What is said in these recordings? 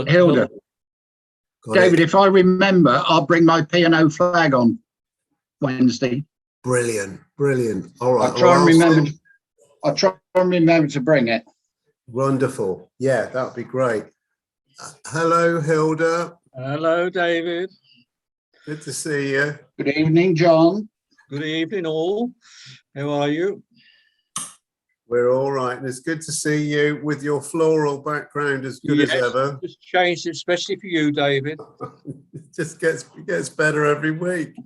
Hilda. David, if I remember, I'll bring my P&O flag on Wednesday. Brilliant, brilliant. All right. I'll try and remember to bring it. Wonderful. Yeah, that would be great. Hello, Hilda. Hello, David. Good to see you. Good evening, John. Good evening, all. How are you? We're all right, and it's good to see you with your floral background as good as ever. It's changed, especially for you, David. It just gets better every week.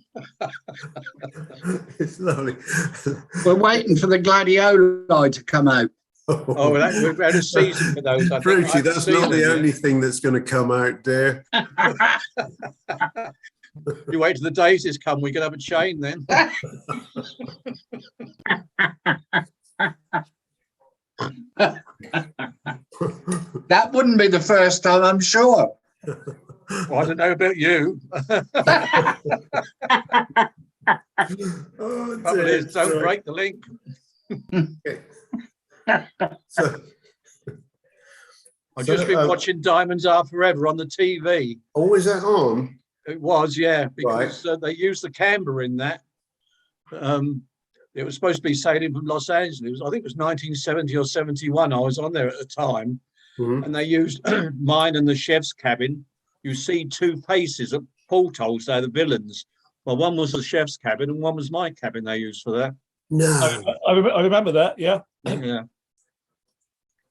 It's lovely. We're waiting for the gladioli to come out. Oh, we've had a season for those. Fruity, that's not the only thing that's going to come out, dear. You wait till the daisies come, we can have a chain then. That wouldn't be the first time, I'm sure. Well, I don't know about you. Oh, dear, don't break the link. I've just been watching Diamonds Are Forever on the TV. Oh, is that on? It was, yeah, because they used the camber in that. It was supposed to be sailing from Los Angeles. I think it was 1970 or 71. I was on there at the time. Mm-hmm. And they used mine and the chef's cabin. You see two faces at portholes, they're the villains. Well, one was the chef's cabin and one was my cabin they used for that. No. I remember that, yeah. Yeah.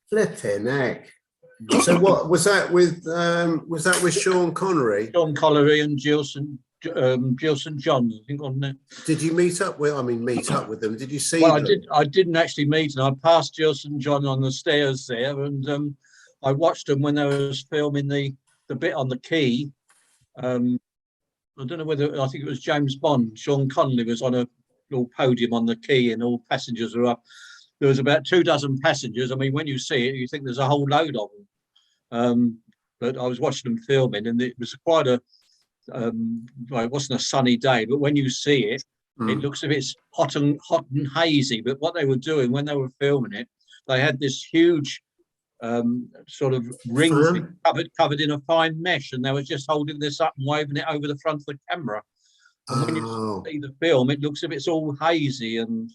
Flipping heck. So what was that with Sean Connery? Sean Connery and Gilson John, I think, on there. Did you meet up with them? Did you see them? I didn't actually meet them. I passed Gilson John on the stairs there, and I watched them when they was filming the bit on the quay. I don't know whether, I think it was James Bond. Sean Connery was on a little podium on the quay and all passengers were up. There was about 24 passengers. I mean, when you see it, you think there's a whole load of them. But I was watching them filming, and it was quite a, well, it wasn't a sunny day, but when you see it, it looks a bit hot and hazy. But what they were doing when they were filming it, they had this huge sort of ring covered in a fine mesh, and they were just holding this up and waving it over the front of the camera. And when you see the film, it looks as if it's all hazy. And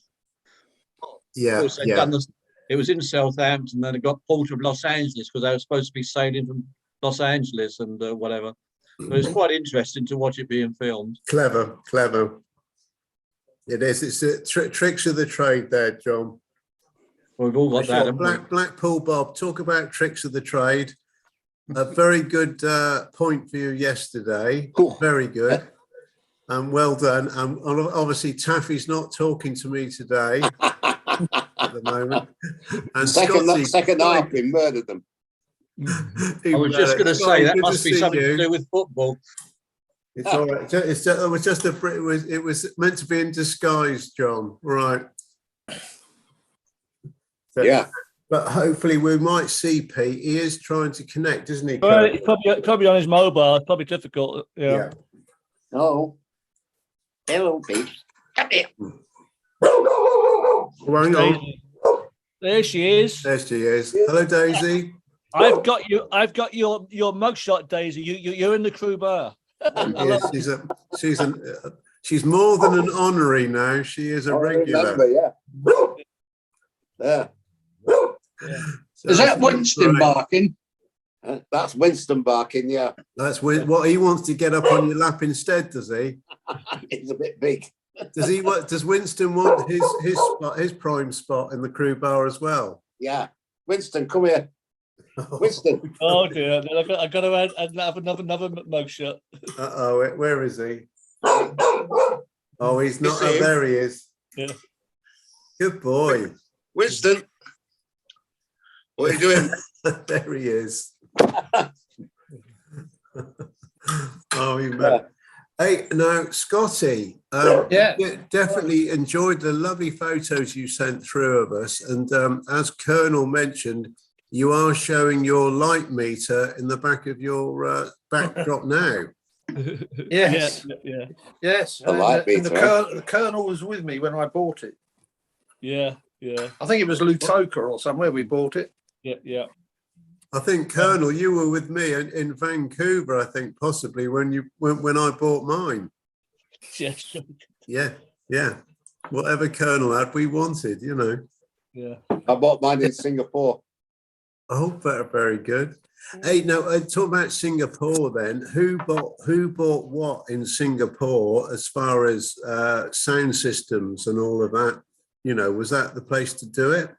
it was in Southampton, then it got Port of Los Angeles because they were supposed to be sailing from Los Angeles and whatever. So it's quite interesting to watch it being filmed. Clever. It is. It's tricks of the trade there, John. Well, we've all got that. Blackpool Bob, talk about tricks of the trade. A very good point for you yesterday. Cool. Very good. And well done. And obviously, Taffy's not talking to me today at the moment. And second half, we murdered them. I was just going to say that must be something to do with football. It's all right. It was meant to be in disguise, John. Right. So, yeah. But hopefully we might see Pete. He is trying to connect, isn't he? Well, he's probably on his mobile. It's probably difficult. Yeah. Oh. Hello, Pete. Come here. Oh, hang on. There she is. There she is. Hello, Daisy. I've got your mugshot, Daisy. You're in the crew bar. She's more than an honorary now. She is a regular. Remember, yeah. So Is that Winston barking? That's Winston barking, yeah. That's what he wants to get up on your lap instead, does he? He's a bit big. Does Winston want his prime spot in the crew bar as well? Yeah. Winston, come here. Winston. Oh dear, I got to have another mug shot. Uh-oh, where is he? Oh, he's not. Oh, there he is. Yeah. Good boy. Winston. What are you doing? There he is. Oh, he met. Hey, now, Scotty, definitely enjoyed the lovely photos you sent through of us. And as Colonel mentioned, you are showing your light meter in the back of your backdrop now. Yes. Yeah. Yes. A light meter, the Colonel was with me when I bought it. Yeah. I think it was Lutoka or somewhere we bought it. Yeah. I think, Colonel, you were with me in Vancouver, I think, possibly when I bought mine. Yeah. Whatever Colonel had, we wanted, you know. Yeah. I bought mine in Singapore. Oh, very good. Hey, now talk about Singapore then. Who bought what in Singapore as far as sound systems and all of that? You know, was that the place to do it?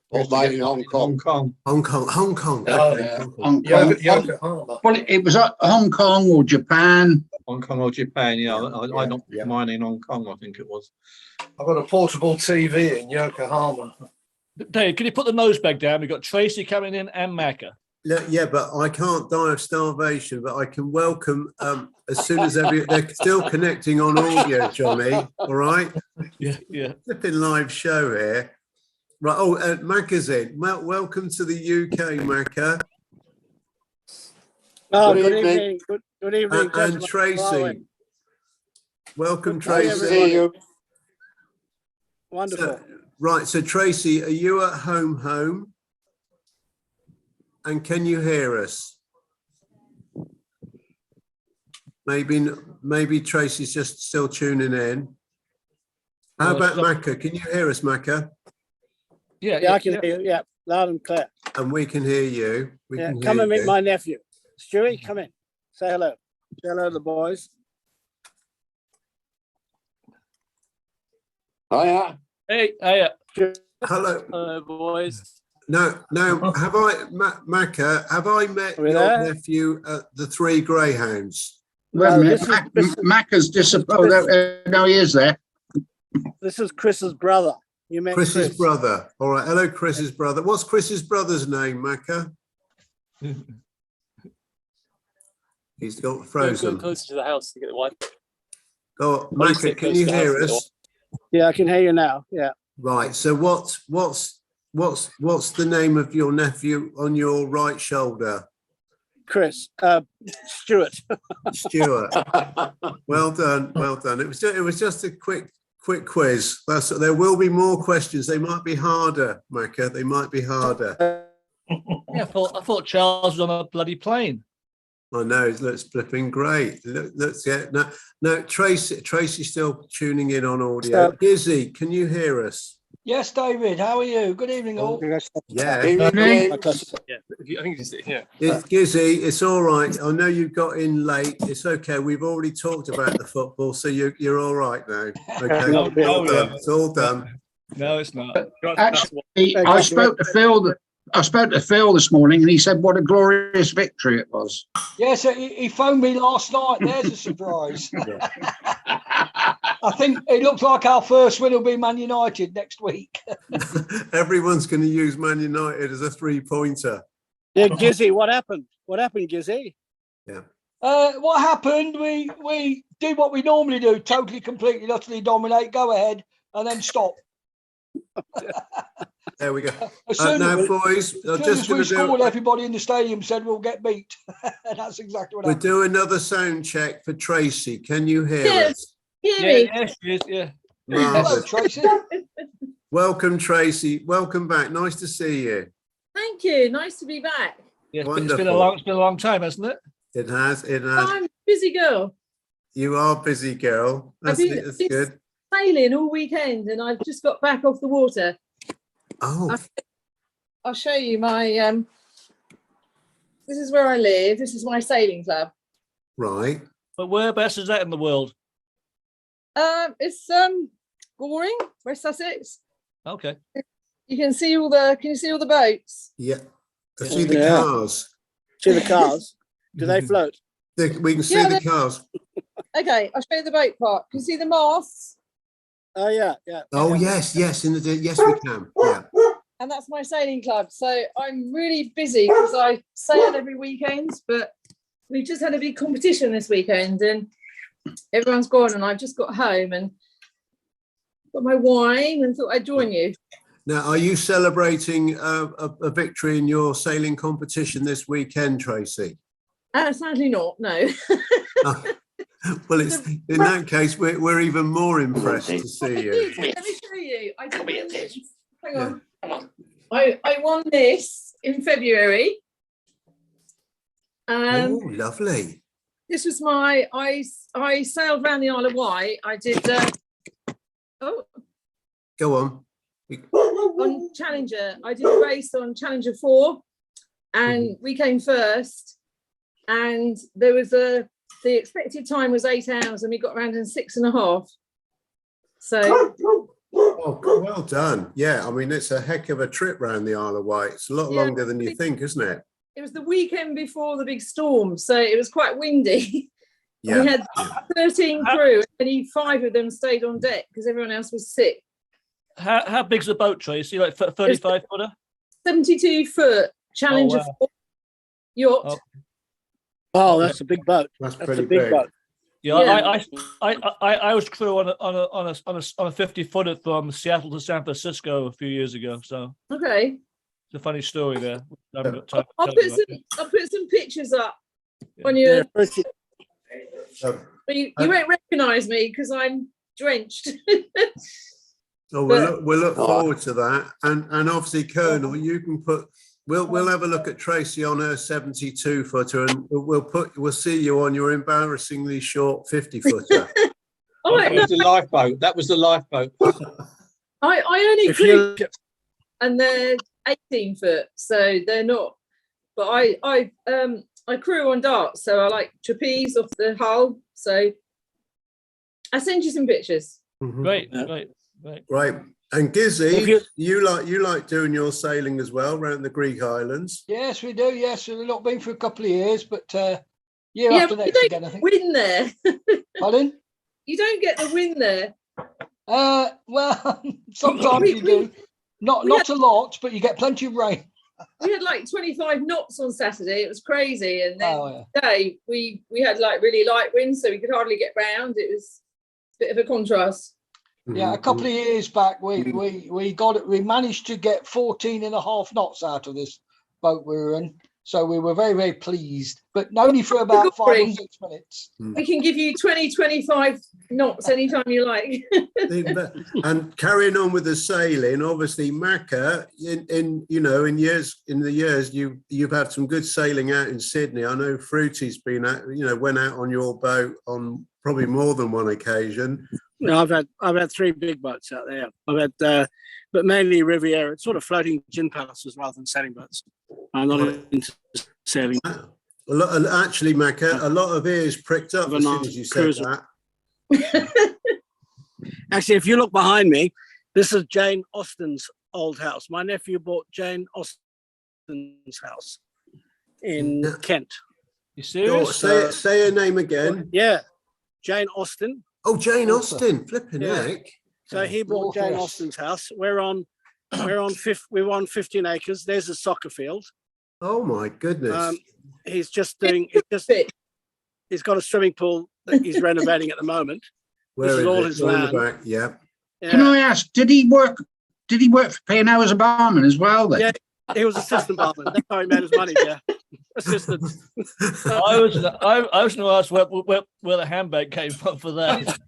Bought mine in Hong Kong. Hong Kong. Oh, Okay. yeah. Hong Kong. Yokohama. Well, it was Hong Kong or Japan. Hong Kong or Japan, yeah. I got Yeah. mine in Hong Kong, I think it was. I've got a portable TV in Yokohama. Dave, can you put the nose bag down? We've got Tracy coming in and Macca. Yeah, but I can't die of starvation, but I can welcome as soon as they're still connecting on audio, Johnny. All right. Yeah. Flipping live show here. Right. Oh, Macca's in. Welcome to the UK, Macca. Oh, Good good evening. evening. Good evening, And gentlemen. Tracy. Welcome, Good morning, Nice to Tracy. see you. Wonderful. So Tracy, are you at home? And can you hear us? Maybe Tracy's just still tuning in. How about Macca? Can you hear us, Macca? Yeah, I can hear you. Yeah, loud and clear. And we can hear you. We Yeah, can come hear and meet you. my nephew. Stewie, come in. Say hello. Say hello to the boys. Hiya. Hey. Hello. Hello, boys. Now, have I, Macca, have I met Are we your there? nephew at the Three Greyhounds? Wait a No, minute. this is- Macca's disappointed. Oh, no, he is there. This is Chris's brother. You met Chris's Chris. brother. All right. Hello, Chris's brother. What's Chris's brother's name, Macca? He's got frozen. Closer to the house to get the wife. Oh, Please Macca, sit can close you to the house hear to get the us? Yeah, I can hear you now. Yeah. Right. So what's the name of your nephew on your right shoulder? Chris. Stuart. Stuart. Well done. It was just a quick quiz. There will be more questions. They might be harder, Macca. They might be harder. Yeah, I thought Charles was on a bloody plane. I know. It looks flipping great. Let's get no. Tracy's still tuning in on audio. Gizzy, can you hear us? Yes, David. How are you? Good evening, all. Yeah. Evening. I think it's yeah. It's Gizzy, it's all right. I know you got in late. It's okay. We've already talked about the football, so you're all right now. Okay, No, all yeah. done. It's all done. No, it's not. Actually, I spoke to Phil this morning, and he said what a glorious victory it was. Yes, he phoned me last night. There's a surprise. I think it looks like our first win will be Man United next week. Everyone's going to use Man United as a 3-pointer. Yeah, Gizzy, what happened? What happened, Gizzy? What happened? We did what we normally do: totally, completely, utterly dominate, go ahead, and then stop. There we go. As soon Now, as, boys, as, soon as we scored, everybody in the stadium said we'll get beat. And that's exactly what we'll happened. do another sound check for Tracy. Can you hear Yes. us? Yes. Hello, Marvellous. Tracy. Welcome, Tracy. Welcome back. Nice to see you. Thank you. Nice to be back. Yeah, it's been Wonderful. a long time, hasn't it? It has. Time busy girl. You are a busy girl. That's good. Sailing all weekend, and I've just got back off the water. Oh, I'll show you my. This is where I live. This is my sailing club. right. But whereabouts is that in the world? It's Goring, West Sussex. Okay. You can see all the. Can you see all the boats? Yeah. I see the Yeah. cars. See the cars? Do they float? We can see Yeah, the cars. Okay, I'll show you the boat part. Can you see the masts? Oh yeah. Oh, yes. Yes, yes, we can. Yeah. And that's my sailing club. So I'm really busy because I sail every weekend, but we just had a big competition this weekend and everyone's gone and I've just got home and got my wine and thought I'd join you. Now, are you celebrating a victory in your sailing competition this weekend, Tracy? Sadly not, no. Oh, well, it's in that case, we're even more impressed to see you. Let me show you. I did win this. Hang on. I won this in February. Oh, lovely. This was I sailed around the Isle of Wight. I did Go on. on Challenger. I did a race on Challenger 4 and we came first. And there was the expected time was 8 hours and we got around in 6.5. So Oh, well done. Yeah, I mean, it's a heck of a trip round the Isle of Wight. It's a lot longer than you think, isn't it? it was the weekend before the big storm, so it was quite windy. Yeah. We had 13 crew, and only 5 of them stayed on deck because everyone else was sick. How big's the boat, Tracy? Like 35 footer? 72 foot Challenger wow. 4 yacht. Oh. Oh, that's a big boat. That's That's pretty a big big. boat. Yeah, I was crew on a 50 footer from Seattle to San Francisco a few years ago. So Okay. it's a funny story there. I haven't got time to I'll tell put you about some pictures up on Yeah, your. pretty- But you won't recognise me because I'm drenched. Oh, we'll look forward to that. And obviously, Colonel, you can put. We'll have a look at Tracy on her 72 footer, and we'll see you on your embarrassingly short 50 footer. Oh, That was the lifeboat. That was the lifeboat. I only If crew you and they're 18 foot, so they're not. But I crew on darts, so I like trapeze off the hull. So I send you some pictures. Mhm. Great. Right. And Gizzy, If you like doing your sailing as well around the Greek islands. Yes, we do. Yes, we've not been for a couple of years, but year Yeah, after but you next don't again, I think. win there. Pardon? You don't get the win there. Well, sometimes you do. Not a lot, but you get plenty of rain. We had like 25 knots on Saturday. It was crazy, and then Oh, today we had like really light winds, so we could hardly get round. It was a bit of a contrast. Yeah, a couple of years back, we managed to get 14.5 knots out of this boat we were in. So we were very, very pleased, but only for about 5 or 6 minutes. We can give you 20-25 knots anytime you like. And carrying on with the sailing, obviously, Macca, in the years you've had some good sailing out in Sydney. I know Fruity's been out, went out on your boat on probably more than one occasion. No, I've had 3 big boats out there. I've had, but mainly Riviera. It's sort of floating gin palaces rather than sailing boats. I'm not into sailing. Actually, Macca, a lot of ears pricked up as soon as you said that. Actually, if you look behind me, this is Jane Austen's old house. My nephew bought Jane Austen's house in Kent. You serious? Say her name again. Yeah, Jane Austen. Oh, Jane Austen, flipping heck. So he bought Jane Austen's house. We're on 15 acres. There's a soccer field. Oh my goodness. He's just he's got a swimming pool that he's renovating at the moment. Where this is all it? his All in land. the back, yeah. Can I ask, did he work for P&O as a barman as well then? Yeah, he was assistant barman. That's how he made his money, yeah. Assistant. I was going to ask where the handbag came from for that.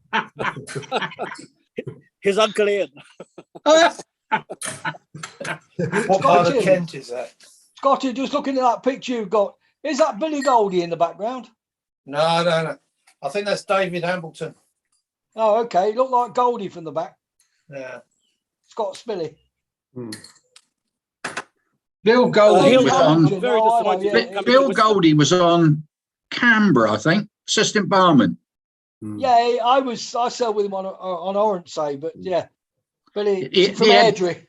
His uncle Ian. What part of Kent is that? Scotty, just looking at that picture you've got, is that Billy Goldie in the background? No. I think that's David Hamilton. Oh, okay. Look like Goldie from the back. Yeah. Scott Spilly. Bill Goldie was on. I'm very disappointed. Bill Goldie was on Canberra, I think, assistant barman. Yeah, I sailed with him on Oronsay, but yeah, Billy from Yeah. Airdrie.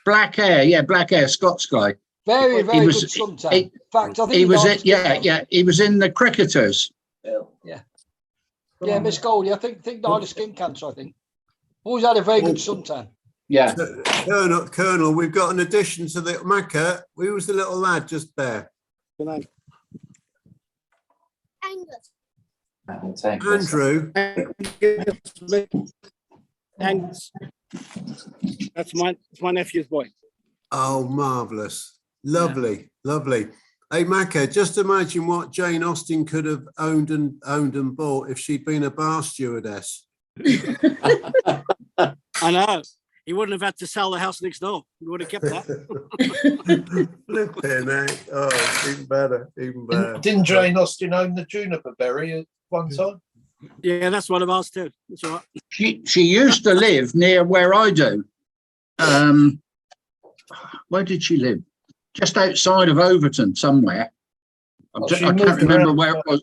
Black hair, Scots guy. Very, very was- good suntan. he- In fact, I think He was died it, yeah. He was in the Cricketers. Yeah, Miss Goldie. I think died of skin cancer. I think. Always had a very good suntan. Yeah. Colonel, we've got an addition to the Macca. Who was the little lad just there? Andrew. Angus. That's my nephew's boy. Oh, marvellous. Lovely, lovely. Hey, Macca, just imagine what Jane Austen could have owned and bought if she'd been a bar stewardess. I know. He wouldn't have had to sell the house next door. He would have kept that. Flipping heck. Oh, even better, even better. Didn't Jane Austen own the juniper berry at one time? Yeah, that's one of ours too. That's all right. She used to live near where I do. Where did she live? Just outside of Overton, somewhere. I can't remember where it was.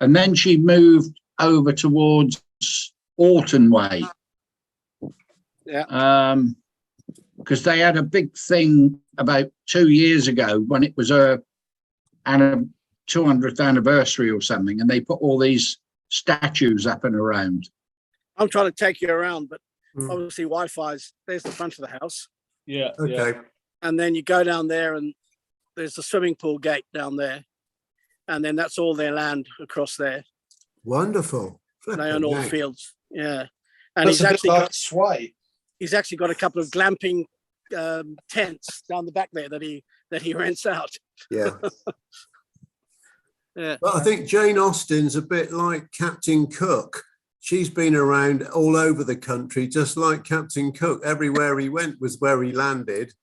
And then she moved over towards Orton Way. Yeah. Because they had a big thing about 2 years ago when it was a 200th anniversary or something, and they put all these statues up and around. I'm trying to take you around, but obviously Wi-Fi's, there's the front of the house. Yeah. Okay. Yeah. And then you go down there and there's the swimming pool gate down there. And then that's all their land across there. Wonderful. And they own all the fields. Yeah. And That's he's actually got a couple of glamping tents down the back there that he rents out. Yeah. Yeah. But I think Jane Austen's a bit like Captain Cook. She's been around all over the country, just like Captain Cook. Everywhere he went was where he landed.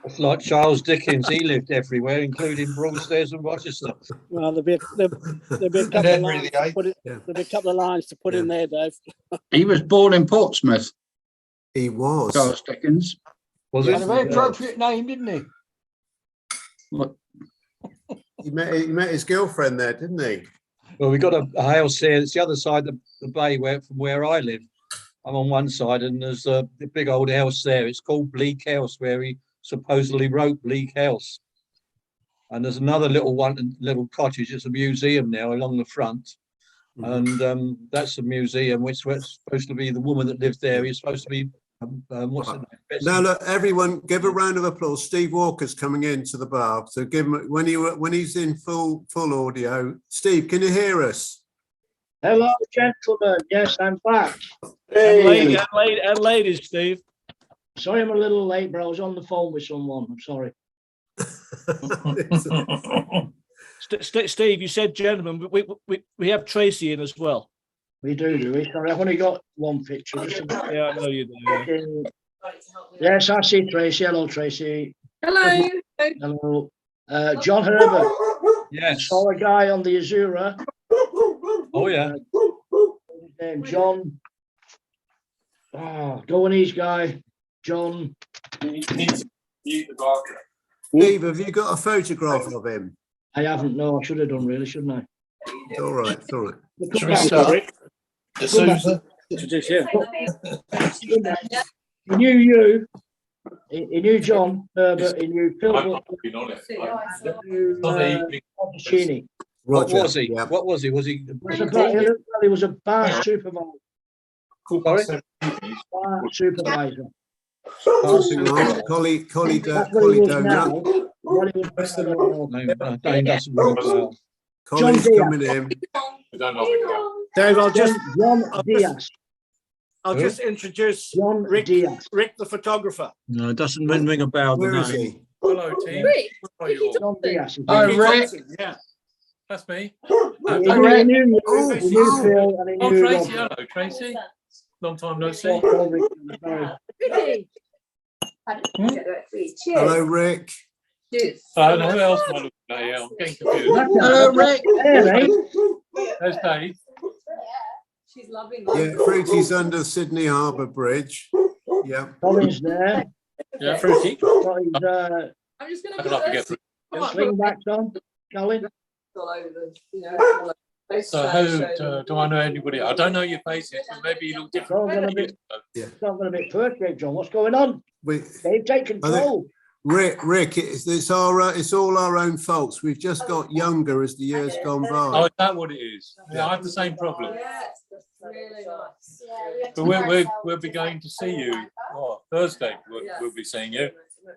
It's like Charles Dickens. He lived everywhere, including Broadstairs and Rochester. Well, there'll be a couple of lines to put there'll be a couple of lines to put in there, Dave. He was born in Portsmouth. He was. Charles Dickens. Was He it? had a very appropriate name, didn't he? What? He met his girlfriend there, didn't he? Well, we got a house here. It's the other side of the bay from where I live. I'm on one side, and there's a big old house there. It's called Bleak House, where he supposedly wrote Bleak House. And there's another little cottage. It's a museum now along the front, and that's a museum which was supposed to be the woman that lived there. He's supposed to be what's her name? Betsy. Now, look, everyone, give a round of applause. Steve Walker's coming into the bar, so give him when he's in full audio. Steve, can you hear us? Hello, gentlemen. Yes, I'm back. Hey. And ladies, Steve. Sorry I'm a little late, but I was on the phone with someone. I'm sorry. Steve, you said gentlemen. We have Tracy in as well. We do we? Sorry, I've only got one picture. Yeah, I know you do. Yeah. Yes, I see Tracy. Hello, Tracy. Hello. Hello. John Herbert. Yes. Saw a guy on the Azura. Oh yeah. Named John. Goanese guy. John. Steve, have you got a photograph of him? I haven't. No, I should have done really, shouldn't I? It's all right. It's all right. Should we start? D'Souza. He knew you. He knew John Herbert. He knew Phil. Chini. What Roger. was he? Yeah. What was he? Was he? He was a bar supervisor. Sorry? Bar supervisor. Collie That's what he was donut. now. What he was now. No, he doesn't work well. Collie's Diaz. coming in. Dave, John Diaz. I'll just introduce John Rick Diaz. Rick, the photographer. No, it doesn't ring a bell. Where is No. he? Hello, team. Rick. How are you all? John Diaz. Oh, Rick Rick. Thompson, yeah. That's me. He knew you, Oh, he knew Phil, and he Oh, knew Tracy. Rob. Hello, Tracy. Long time no see. Sorry. Ricky. Hello, Rick. Yes. Who else am I looking at here? I'm getting confused. Hello, Rick. Hey, mate. There's Dave. She's loving Yeah, Fruity's under Sydney Harbour Bridge. Yeah. Colin's there. Yeah, Fruity. Got his I'm just going How can I forget Fruity? slingbacks on. Colin. all over the, you know. So who do I know anybody? I don't know your faces, but maybe you look It's all different. going to be, it's not going to be perfect, John. What's going on? Dave, take control. Rick, it's all our own faults. We've just got younger as the years gone Oh, by. is that what it is? Yeah, I have the same problem. Yes, that's really nice. But we'll be going to see you. Oh, Thursday we'll be seeing you.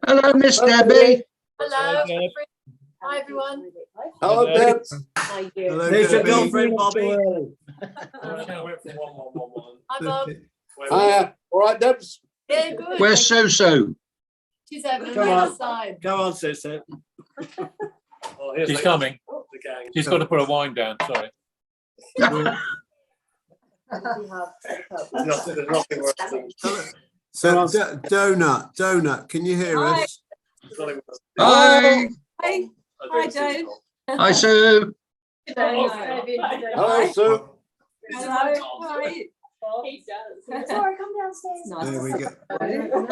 Hello, Miss Debbie. Hello. Deb. Hi, everyone. Hello, Deb. Hello, There's your Debbie. girlfriend, Bobby. Hi, Bob. Hiya. All right, Debs? Yeah, good. Where's So-So? She's over Come the on. other side. Go on, sister. She's coming. She's got to put a wine down. Sorry. So, Donut, can you hear Hi. us? Hi. Hi. Hi, Dave. Hi, Sue. Hello, Sue. Hello. Hi. He does. Sorry, come downstairs. Nice. There we go.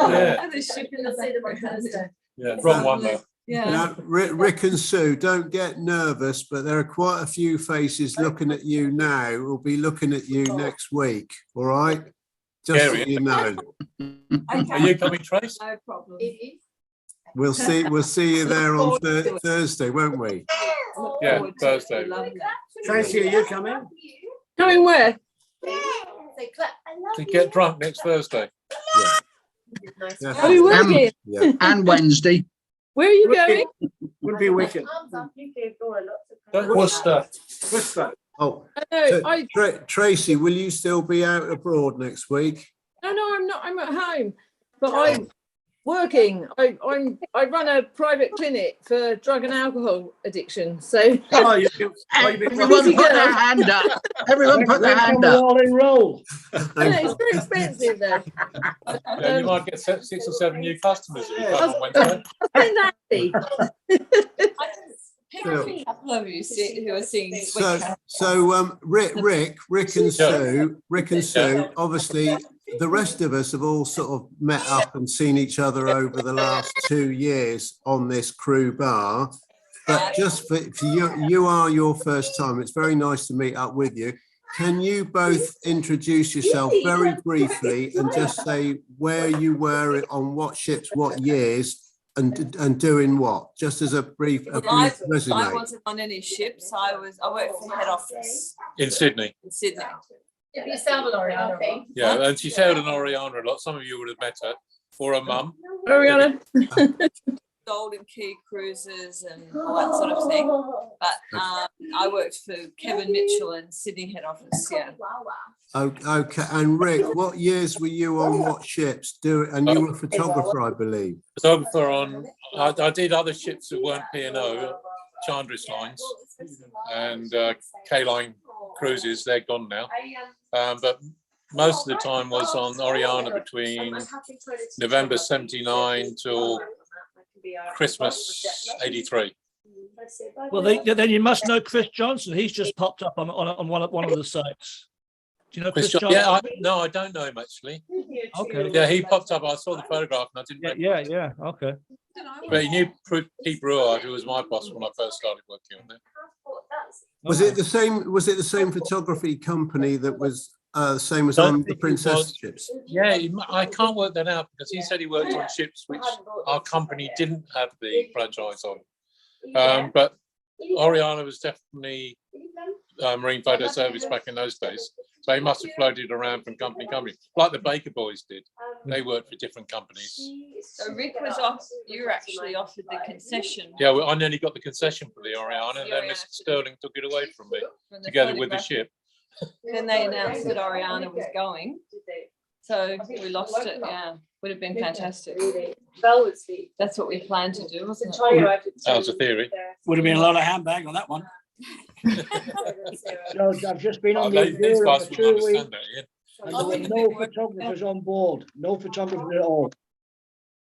Yeah. The ship in the sea on Thursday. Yeah, wrong one though. Yeah. Now, Rick and Sue, don't get nervous, but there are quite a few faces looking at you now who'll be looking at you next week. All right? Just so you know. Are you coming, Trace? No problem. We'll see you there on Thursday, won't we? Yeah, Thursday. Tracy, are you coming? Coming where? To get drunk next Thursday. Yeah. Are we working? Yeah. And Wednesday. Where are you going? Would be wicked. Worcester. Worcester. Oh, No, so, Tracy, will you still be out abroad next week? no, I'm not. I'm at home, but I'm working. I run a private clinic for drug and alcohol addiction. So Oh, Everyone put their hand up. Everyone put their hand up. All in roll. it's very expensive though. Yeah, you might get 6 or 7 new customers if you come on Wednesday. A couple of you who are seeing So Rick and Sue, obviously the rest of us have all sort of met up and seen each other over the last 2 years on this crew bar. But just for you are your first time. It's very nice to meet up with you. Can you both introduce yourself very briefly and just say where you were on what ships, what years, and doing what? Just as a brief resume. I wasn't on any ships. I worked for head office In Sydney. in Sydney. If you sound an Oriana. Yeah, and she sailed an Oriana a lot. Some of you would have met her. Or her mum. Oriana. Golden Key cruises and all that sort of thing. But I worked for Kevin Mitchell in Sydney head office. Yeah. Okay, and Rick, what years were you on what ships? And you were a photographer, I believe. Photographer on, I did other ships that weren't P&O, Chandris lines and K-line cruises. They're gone now. But most of the time was on Oriana between November 79 till Christmas 83. Well, then you must know Chris Johnson. He's just popped up on one of the sites. Do you know Chris Johnson? Yeah, no, I don't know him actually. Okay. Yeah, he popped up. I saw the photograph and I didn't. Yeah. Okay. But he knew Pete Brewer, who was my boss when I first started working on there. Was it the same? Was it the same photography company that was same as on the Princess ships? Yeah, I can't work that out because he said he worked on ships which our company didn't have the franchise on. But Oriana was definitely Marine Photo Service back in those days. So he must have floated around from company to company, like the Baker boys did. They worked for different companies. So Rick was off. You were actually offered the concession. Yeah, well, I nearly got the concession for the Oriana, and then Mr. Sterling took it away from me, together with the ship. Then they announced that Oriana was going. So we lost it. Yeah, would have been fantastic. That's what we planned to do, wasn't it? That was a theory. Would have been a lot of handbag on that one. So I've just been on the These Enduro guys for wouldn't 2 weeks. understand that, yeah. And there were no photographers on board. No photographers at all.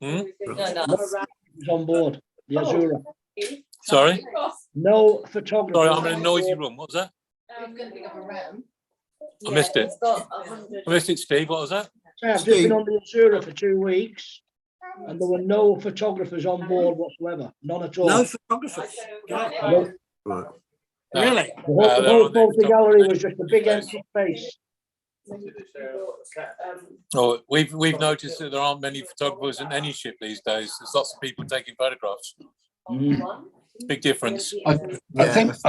Hmm? No. Was on board. the Azura. Sorry? No photographer. Sorry, I'm in a noisy room. What was that? I missed it. I missed it, Steve. What was that? I've just been on the Azura for 2 weeks, and there were no photographers on board whatsoever. None at all. No photographers. No. Right. Really? The whole photo gallery was just a big empty space. Oh, we've noticed that there aren't many photographers in any ship these days. There's lots of people taking photographs. Big difference. I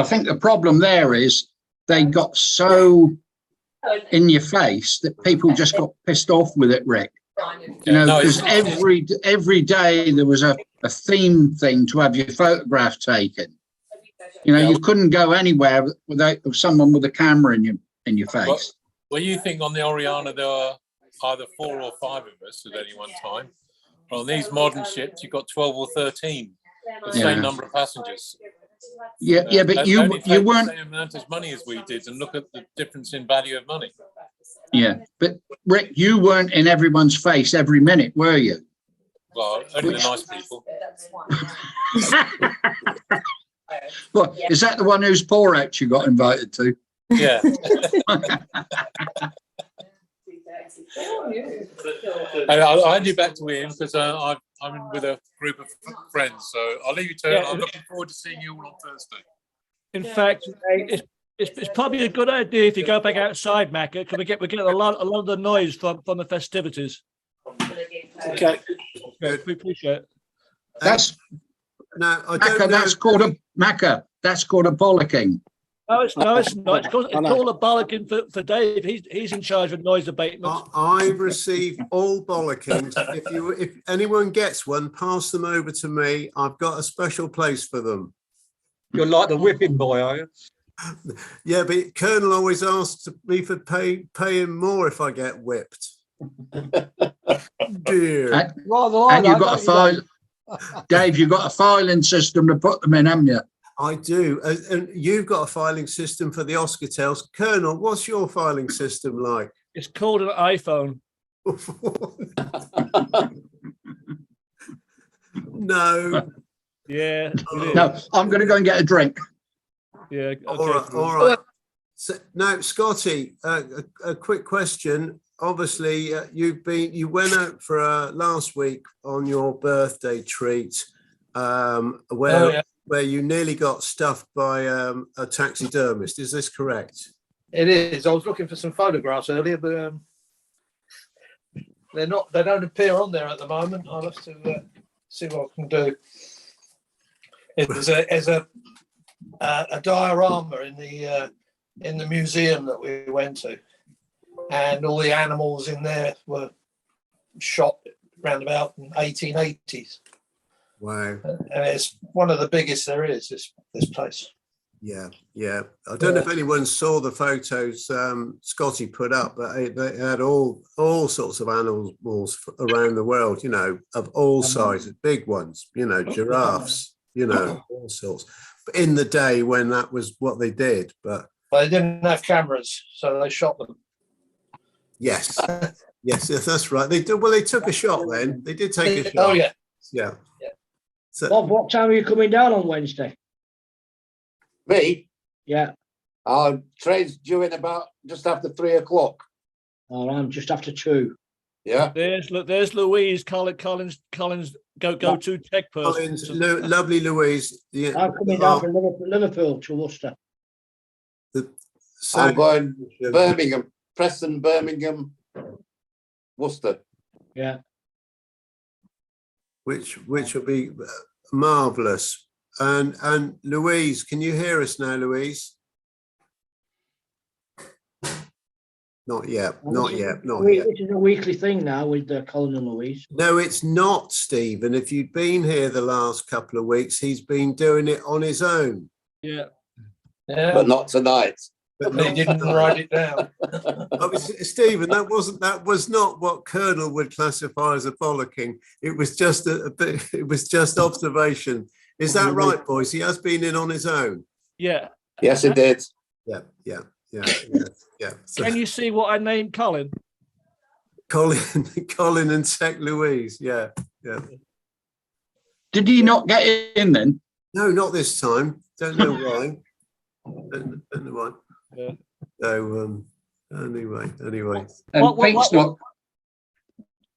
think the problem there is they got so in your face that people just got pissed off with it, Rick. You know, because every day there was a theme thing to have your photograph taken. You know, you couldn't go anywhere without someone with a camera in your face. Well, you think on the Oriana there were either 4 or 5 of us at any one time. Well, on these modern ships, you've got 12 or 13, the same number of passengers. Yeah, but you weren't the same amount as money as we did, and look at the difference in value of money. Yeah, but Rick, you weren't in everyone's face every minute, were you? Well, only the nice people. Well, is that the one whose poor out you got invited to? Yeah. I'll hand you back to Ian because I'm in with a group of friends, so I'll leave you to it. I'm looking forward to seeing you all on Thursday. In fact, it's probably a good idea if you go back outside, Macca, because we get a lot of the noise from the festivities. Okay. We appreciate it. That's now I don't know. That's called a Macca. That's called a bollocking. No, it's not. It's called a bollocking for Dave. He's in charge of noise abatement. I receive all bollockings. If anyone gets one, pass them over to me. I've got a special place for them. You're like the whipping boy, are you? Yeah, but Colonel always asks me for pay him more if I get whipped. Dear. And you've got a file, Dave. You've got a filing system to put them in, haven't you? I do, and you've got a filing system for the Oscatels. Colonel, what's your filing system like? It's called an iPhone. No. Yeah. No, I'm going to go and get a drink. Yeah. Okay. All right. So, now, Scotty, a quick question. Obviously, you went out for last week on your birthday treat, where you nearly got stuffed by a taxidermist. Is this correct? It is. I was looking for some photographs earlier, but they don't appear on there at the moment. I'll have to see what I can do. There's a diorama in the museum that we went to, and all the animals in there were shot around about in 1880s. Wow. And it's one of the biggest there is, this place. Yeah. I don't know if anyone saw the photos Scotty put up, but they had all sorts of animals around the world, you know, of all sizes, big ones, you know, giraffes, you know, all sorts. But in the day when that was what they did, but they didn't have cameras, so they shot them. Yes, that's right. They did. Well, they took a shot then. They did take a shot. Oh yeah. So, Bob, what time are you coming down on Wednesday? Me? Yeah. Our train's due in about just after 3 o'clock. Oh, I'm just after 2. Yeah. There's Louise Collins go to tech person. Lovely Louise. Yeah. I'm coming down from Liverpool to Worcester. I'm going Birmingham, Preston, Birmingham, Worcester. Yeah. Which will be marvellous. And Louise, can you hear us now, Louise? Not yet. This is a weekly thing now with Colin and Louise. No, it's not, Stephen. If you'd been here the last couple of weeks, he's been doing it on his own. Yeah. But not tonight. But they didn't write it down. Stephen, that was not what Colonel would classify as a bollocking. It was just it was just observation. Is that right, boys? He has been in on his own. Yeah. Yes, it did. Yeah. So, can you see what I named Colin? Colin and Tech Louise. Yeah. Did he not get in then? No, not this time. Don't know why. don't know why. Yeah. So anyway. And Pete's not.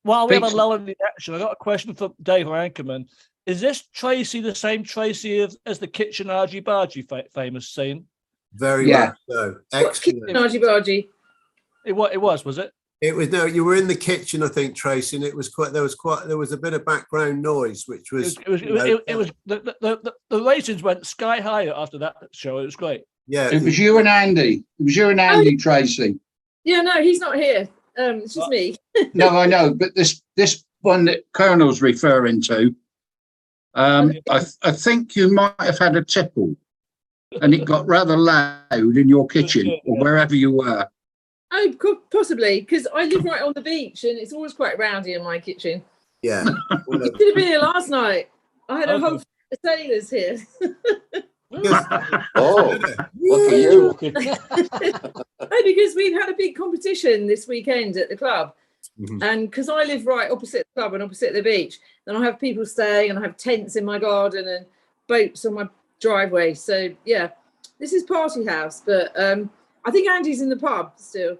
While we have a Pete's- lull in the action, I got a question for Dave Anchorman. Is this Tracy the same Tracy as the kitchen argy bargy famous scene? Very much so. Excellent. Argy bargy. It was it? It was no. You were in the kitchen, I think, Tracy, and it was quite. There was a bit of background noise, which was. It was the ratings went sky higher after that show. It was great. Yeah. It was you and Andy. It was you and Andy, Tracy. Yeah, no, he's not here. It's just me. No, I know, but this one that Colonel's referring to, I think you might have had a tipple, and it got rather loud in your kitchen or wherever you were. Oh, possibly, because I live right on the beach and it's always quite rowdy in my kitchen. Yeah. You should have been here last night. I had a whole sailors here. Oh, look at you. Oh, because we've had a big competition this weekend at the club. And because I live right opposite the club and opposite the beach, then I have people staying and I have tents in my garden and boats on my driveway. So, yeah, this is party house. But I think Andy's in the pub still.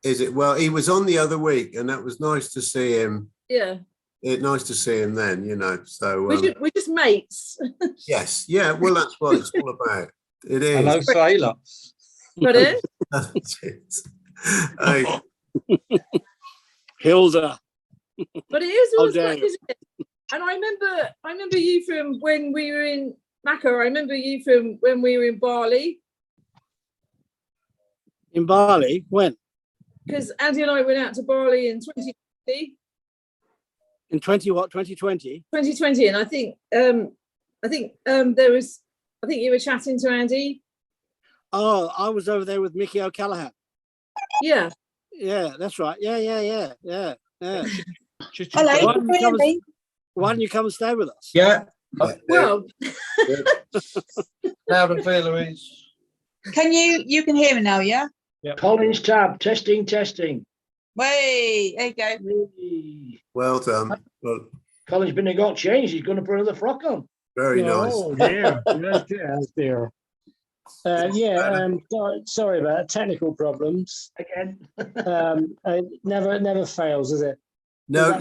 Is it? Well, he was on the other week, and that was nice to see him. Yeah. Nice to see him then, you know. So we're just mates. Yes, yeah. Well, that's what it's all about. It is. Hello, sailor. Pardon? That's it. Hey. Hilda. But it is always dare like, you. isn't it? And I remember you from when we were in Macca. I remember you from when we were in Bali. In Bali? When? Because Andy and I went out to Bali in 2020. In 2020? 2020, and I think you were chatting to Andy. Oh, I was over there with Mickey O'Callaghan. Yeah. Yeah, that's right. Yeah. Hello, why don't you come and stay with us? Yeah. Well, loud and clear, Louise. You can hear me now, yeah? Yeah. Collins tab, testing. Way, there you go. Well done. Well, Colin's been got changed. He's going to put another frock on. very nice. Oh dear, yes, dear. Sorry about technical problems. Again. It never fails, is it? No,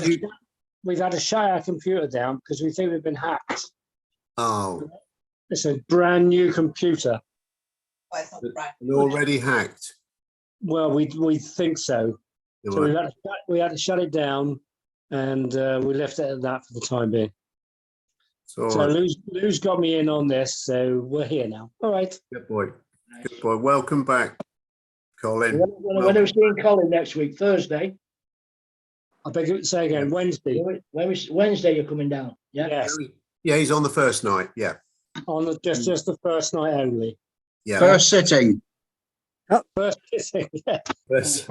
we've had to shut our computer down because we think we've been hacked. Oh. It's a brand new computer. Well, it's not brand And already hacked. Well, we think so. You're So right. we had to shut it down, and we left it at that for the time being. So Lou's got me in on this, so we're here now. All right. Good boy. Good boy. Welcome back, Colin. When are we seeing Colin next week? Thursday? I beg you, say again, Wednesday. Wednesday you're coming down, yeah? Yes. Yeah, he's on the first night. Yeah. On just the first night only. Yeah. First sitting. First sitting, yeah. First.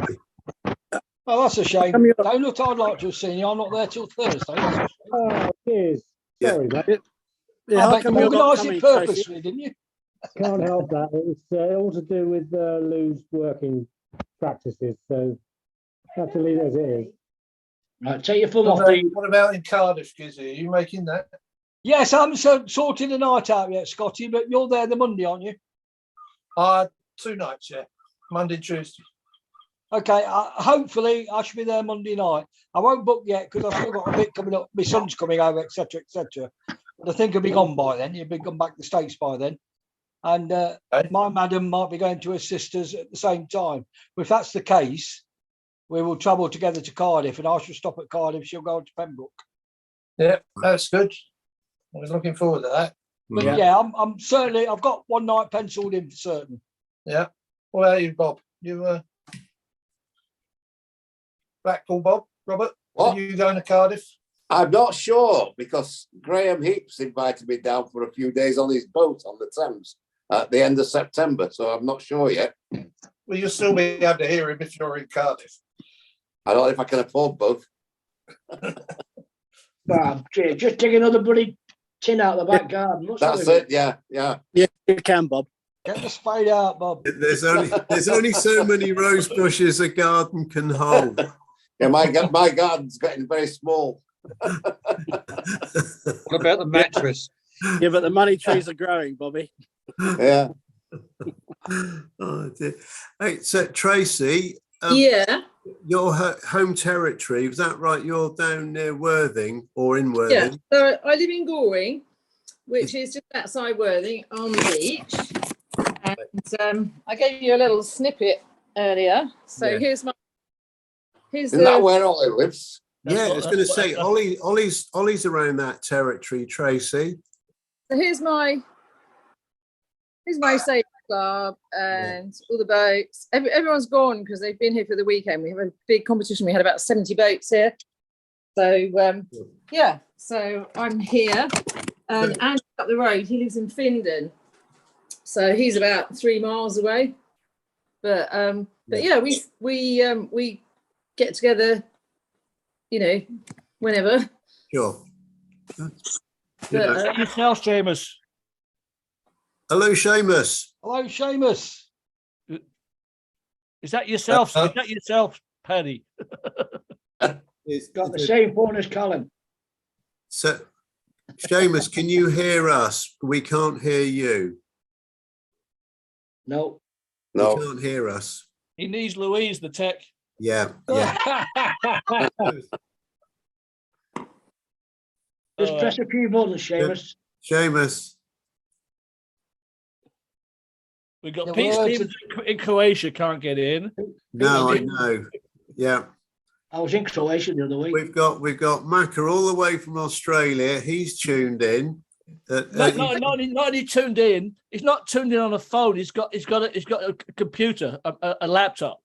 Oh, that's a shame. Don't look, I'd like to have seen you. I'm not there till Thursday. Oh, cheers. Yeah. Sorry, mate. I bet you organised it purposely, didn't you? Can't help that. It was all to do with Lou's working practices, so have to leave it as it is. Right, take your thumb off. What about in Cardiff, Gizzy? Are you making that? Yes, I haven't sorted the night out yet, Scotty, but you're there the Monday, aren't you? 2 nights, yeah. Monday, Tuesday. Okay, hopefully I should be there Monday night. I won't book yet because I've still got a bit coming up. My son's coming over, etc., etc. But I think he'll be gone by then. He'll be gone back to the States by then. And my madam might be going to her sister's at the same time. Well, if that's the case, we will travel together to Cardiff, and I shall stop at Cardiff. She'll go to Pembroke. Yeah, that's good. I was looking forward to that. But yeah, I'm certainly. I've got one night penciled in for certain. Yeah. What about you, Bob? You Blackpool, Bob, Robert? What? Are you going to Cardiff? I'm not sure because Graham Heaps invited me down for a few days on his boat on the Thames at the end of September, so I'm not sure yet. Well, you'll still be able to hear him if you're in Cardiff. I don't know if I can afford both. Just take another bloody tin out of the back garden. That's it. Yeah. Yeah, you can, Bob. Get the spade out, Bob. There's only so many rose bushes a garden can hold. Yeah, my garden's getting very small. What about the mattress? Yeah, but the money trees are growing, Bobby. Yeah. Oh, dear. Hey, so Tracy, Yeah, your home territory, was that right? You're down near Worthing or in yeah. Worthing? So I live in Goring, which is just outside Worthing on the beach. And I gave you a little snippet earlier. So Yeah. here's Isn't that where Ollie lives? Yeah, I was going to say, Ollie's around that territory, Tracy. So here's my sailing club and all the boats. Everyone's gone because they've been here for the weekend. We have a big competition. We had about 70 boats here. So yeah, so I'm here, and Andy up the road, he lives in Findon, so he's about 3 miles away. But yeah, we get together, you know, whenever. Sure. But, yourself, Seamus. Hello, Seamus. Hello, Seamus. Is that yourself? Is that yourself, Paddy? He's got the same phone as Colin. So, Seamus, can you hear us? We can't hear you. No. You can't hear us. He needs Louise, the tech. Yeah. Just press a few buttons, Seamus. Seamus. We've got Pete Stevens in Croatia, can't get in. No, I know. Yeah. I was in Croatia the other week. We've got Macca all the way from Australia. He's tuned in. Not only tuned in. He's not tuned in on a phone. He's got a computer, a laptop.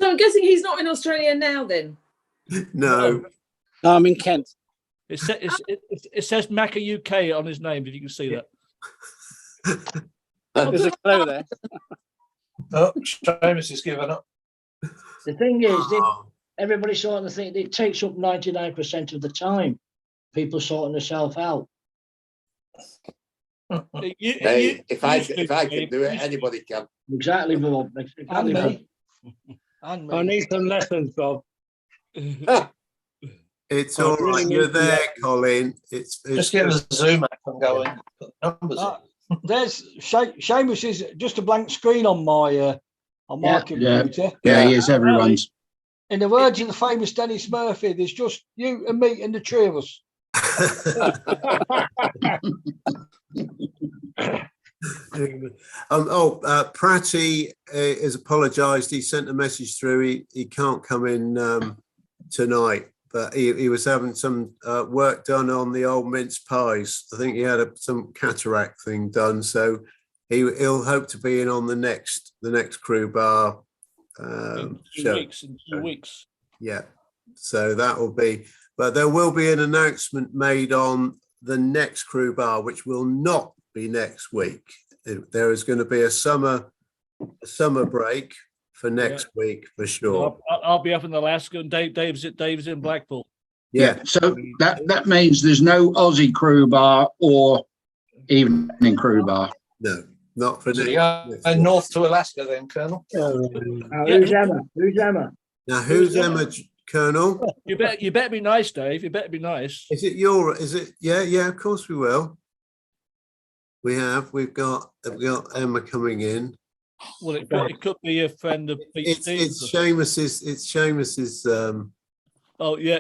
so I'm guessing he's not in Australia now then. No. I'm in Kent. It says Macca UK on his name, if you can see that. There's a clue there. Oh, Seamus has given up. The thing is, everybody sort of think it takes up 99% of the time. People sorting themselves out. Hey, if I can do it, anybody can. Exactly, Bob. And me. And me. I need some lessons, Bob. It's all right. You're there, Colin. It's Just get the Zoom app and go and put numbers in. There's Seamus is just a blank screen on my computer. Yeah, he is everyone's. In the words of the famous Dennis Murphy, there's just you and me and the three of us. Pratty has apologised. He sent a message through. He can't come in tonight, but he was having some work done on the old mince pies. I think he had some cataract thing done, so he'll hope to be in on the next crew bar In show. 2 weeks. Yeah, so that will be. But there will be an announcement made on the next crew bar, which will not be next week. There is going to be a summer break for next week for sure. I'll be up in Alaska, and Dave's in Blackpool. Yeah, so that means there's no Aussie crew bar or evening crew bar. No, not for So next. and north to Alaska then, Colonel. Who's Emma? Who's Emma? Now, who's Emma, Colonel? You better be nice, Dave. You better be nice. Is it? Yeah, of course we will. We've got Emma coming in. Well, it could be a friend of Pete Stevens. It's Seamus's. Oh yeah.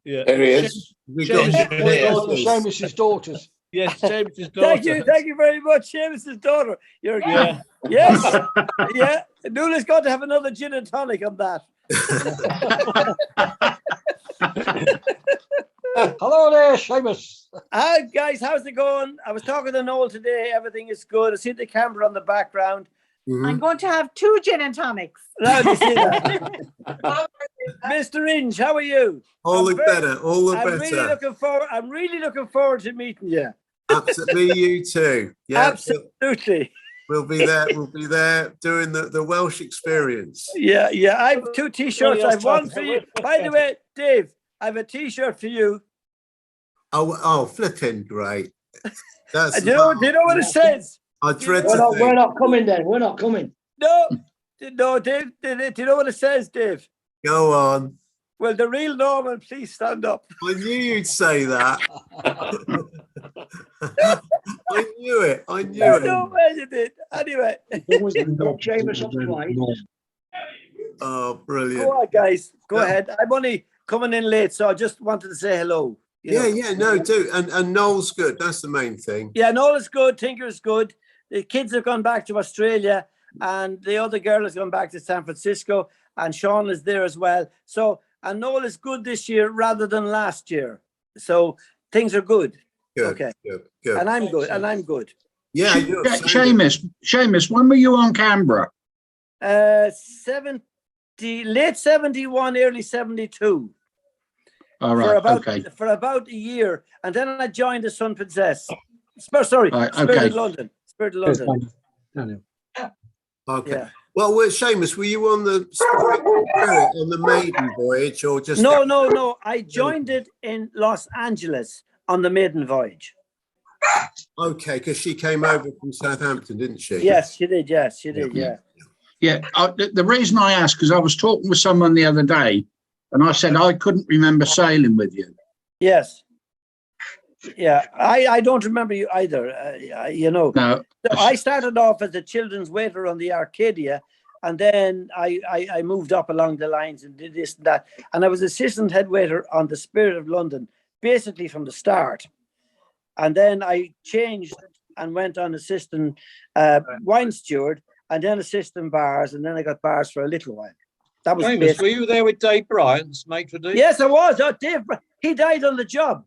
There he is. We got Seamus's daughters. Yes, Seamus's daughter. Thank you very much, Seamus's daughter. You're yes, yeah. Nuala's got to have another gin and tonic on that. Hello there, Seamus. Hi guys, how's it going? I was talking to Noel today. Everything is good. I see the camera on the background. I'm going to have 2 gin and tonics. Now you see that. Mr. Inge, how are you? All the better. I'm really looking forward to meeting you. Absolutely, you too. Yeah, absolutely. We'll be there doing the Welsh experience. Yeah. I have 2 T-shirts. I have one for you. By the way, Dave, I have a T-shirt for you. Oh, flipping great! Do you know what it says? I dread We're not coming then. We're not coming. No, Dave. Do you know what it says, Dave? Go on. Will the real Norman please stand up? I knew you'd say that. I knew it. I knew I it. know where you did. Anyway. Got Seamus up twice. Oh, brilliant. Go on, guys. Go ahead. I'm only coming in late, so I just wanted to say hello. No, do. And Noel's good. That's the main thing. Yeah, Noel is good. Tinker is good. The kids have gone back to Australia, and the other girl has gone back to San Francisco, and Sean is there as well. So, and Noel is good this year rather than last year. So things are good. Good. Okay. Good. And I'm good. And I'm good. Yeah. Seamus, when were you on Canberra? 70, late 71, early 72. All right. For about a year, and then I joined the Sun Princess. Spirit of London. Spirit of London. Okay. Yeah. Well, Seamus, were you on the on the maiden voyage or just? No. I joined it in Los Angeles on the maiden voyage. Okay, because she came over from Southampton, didn't she? Yes, she did. Yes, she did. Yeah. Yeah. The reason I asked, because I was talking with someone the other day, and I said I couldn't remember sailing with you. Yes. Yeah, I don't remember you either. No. So I started off as a children's waiter on the Arcadia, and then I moved up along the lines and did this and that. And I was assistant head waiter on the Spirit of London, basically from the start. And then I changed and went on assistant wine steward, and then assistant bars, and then I got bars for a little while. That was Seamus, were you there with Dave Bryant's maitre d'? Yes, I was. Oh, Dave, he died on the job.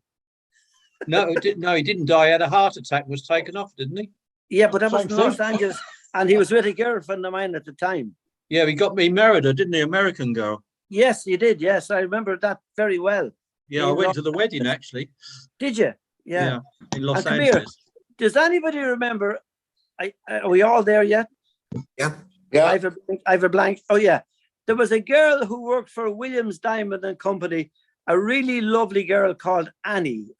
No, he didn't die. He had a heart attack and was taken off, didn't he? Yeah, but that was in Los Angeles, and he was with a girlfriend of mine at the time. Yeah, he got me married her, didn't he? American girl. Yes, he did. Yes, I remember that very well. Yeah, I went to the wedding, actually. Did you? Yeah. In Los And Angeles. Does anybody remember? Are we all there yet? Yeah. I have a blank. Oh, yeah. There was a girl who worked for Williams Diamond and Company, a really lovely girl called Annie,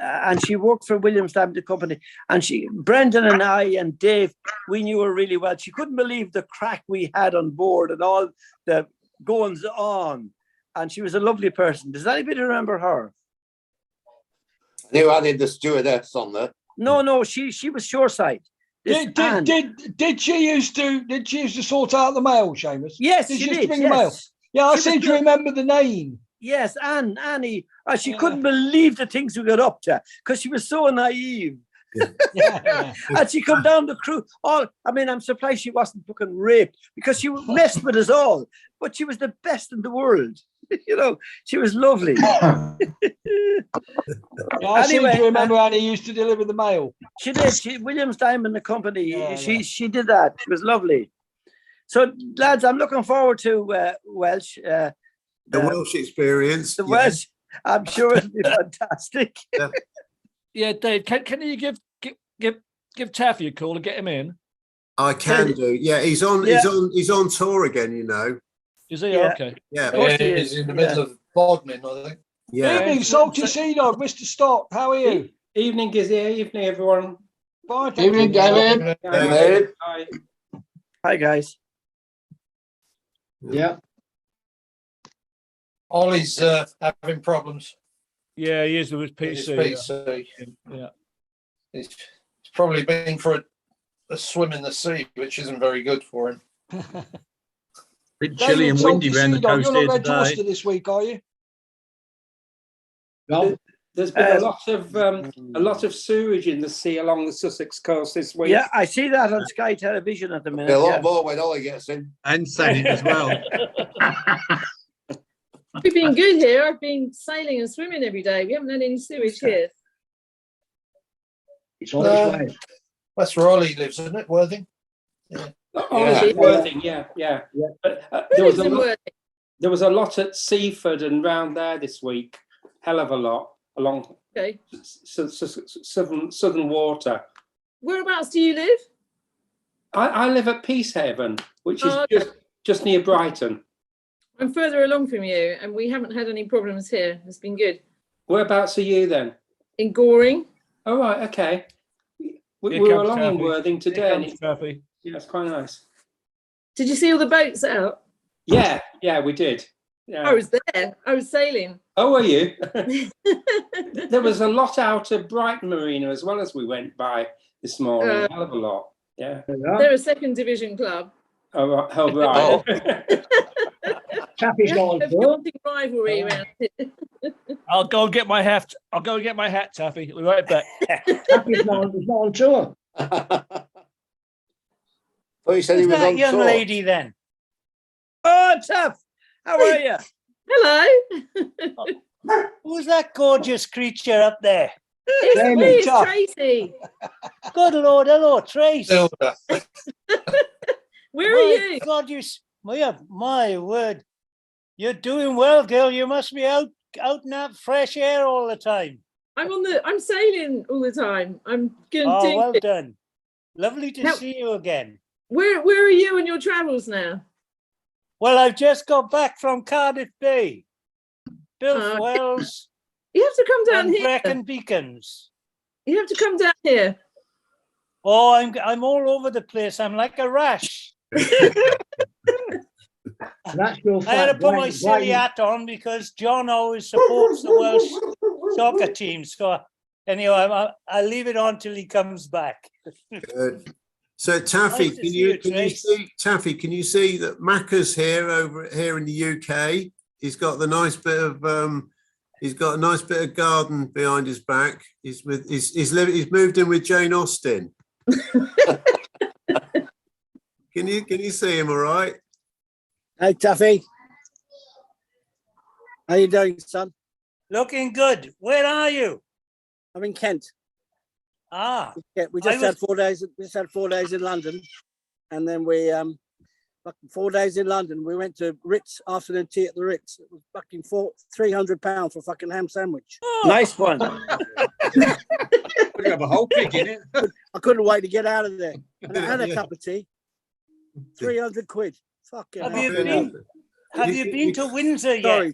and she worked for Williams Diamond and Company. And Brendan and I and Dave, we knew her really well. She couldn't believe the crack we had on board and all the goings on. And she was a lovely person. Does anybody remember her? Who added the stewardess on there? No, she was shoreside. Did she used to sort out the mail, Seamus? Yes, she she used did. to bring the mail. Yeah, I seem to remember the name. Yes, Annie. She couldn't believe the things we got up to because she was so naive. And she come down the crew. I'm surprised she wasn't fucking raped because she messed with us all. But she was the best in the world. She was lovely. I seem to remember Annie used to deliver the mail. She did. Williams Diamond and Company. She did that. She was lovely. So, lads, I'm looking forward to Welsh. The Welsh experience. The Welsh. I'm sure it'll be fantastic. Yeah, Dave, can you give Taffy a call and get him in? I can do. Yeah, he's on tour again. Is he? Okay. Yeah, he's in the middle of Bodmin, I think. Yeah. Evening, Salty Sea Dog, Mr. Stock. How are you? Evening, Gizzy. Evening, everyone. Fine. Evening, David. Hi. Hi, guys. Yeah. Ollie's having problems. Yeah, he is with his PC. Yeah. He's probably been for a swim in the sea, which isn't very good for him. Bit chilly and windy around the coast You're here not going to today. Worcester this week, are you? Well, there's been a lot of sewage in the sea along the Sussex coast this week. Yeah, I see that on Sky Television at the minute. A lot more when Ollie gets in. And Sonic as well. We've been good here. I've been sailing and swimming every day. We haven't had any sewage here. It's on its way. That's where Ollie lives, isn't it, Worthing? Yeah. Worthing, yeah. But, there was a lot at Seaford and round there this week. Hell of a lot along southern water. Whereabouts do you live? I live at Peacehaven, which is just near Brighton. I'm further along from you, and we haven't had any problems here. It's been good. Whereabouts are you then? In Goring. Oh, right, okay. We were along in Worthing today. Yeah, it's quite nice. Did you see all the boats out? Yeah, we did. Yeah. I was there. I was sailing. Oh, were you? There was a lot out of Brighton Marina as well as we went by this morning. Hell of a lot. Yeah. They're a second division club. Oh, right. Taffy's not on tour. Rivalry around it. I'll go and get my hat. I'll go and get my hat, Taffy. We'll be right back. Taffy's not on tour. Oh, you said he Who's was that on young tour. lady then? Oh, Taff, how are you? Hello. Who's that gorgeous creature up there? It's Tracy. Good Lord, hello, Trace. Where are you? God, my word. You're doing well, girl. You must be out in that fresh air all the time. I'm sailing all the time. I'm going Oh, well done. Lovely to Now- see you again. Where are you on your travels now? Well, I've just got back from Cardiff Bay, Bilf Wells, You have to come down and here. Brecon Beacons. You have to come down here. Oh, I'm all over the place. I'm like a rash. That's your I had to fact. put my silly hat on because John always supports the Welsh soccer team. So anyway, I'll leave it on till he comes back. Good. So Taffy, Nice to can see you you, can you Trace. see Taffy? Can you see that Macca's here in the UK? He's got the nice bit of he's got a nice bit of garden behind his back. He's moved in with Jane Austen. Can you see him all right? Hey, Taffy. How you doing, son? Looking good. Where are you? I'm in Kent. Ah, Yeah, we just had 4 days. We just had 4 days in London, and then we 4 days in London. We went to Ritz afternoon tea at the Ritz. It was fucking £300 for a fucking ham sandwich. Nice one. We have a whole pig in it. I couldn't wait to get out of there. And I had a cup of tea. 300 quid. Fucking Have hell. you been to Windsor yet? Sorry.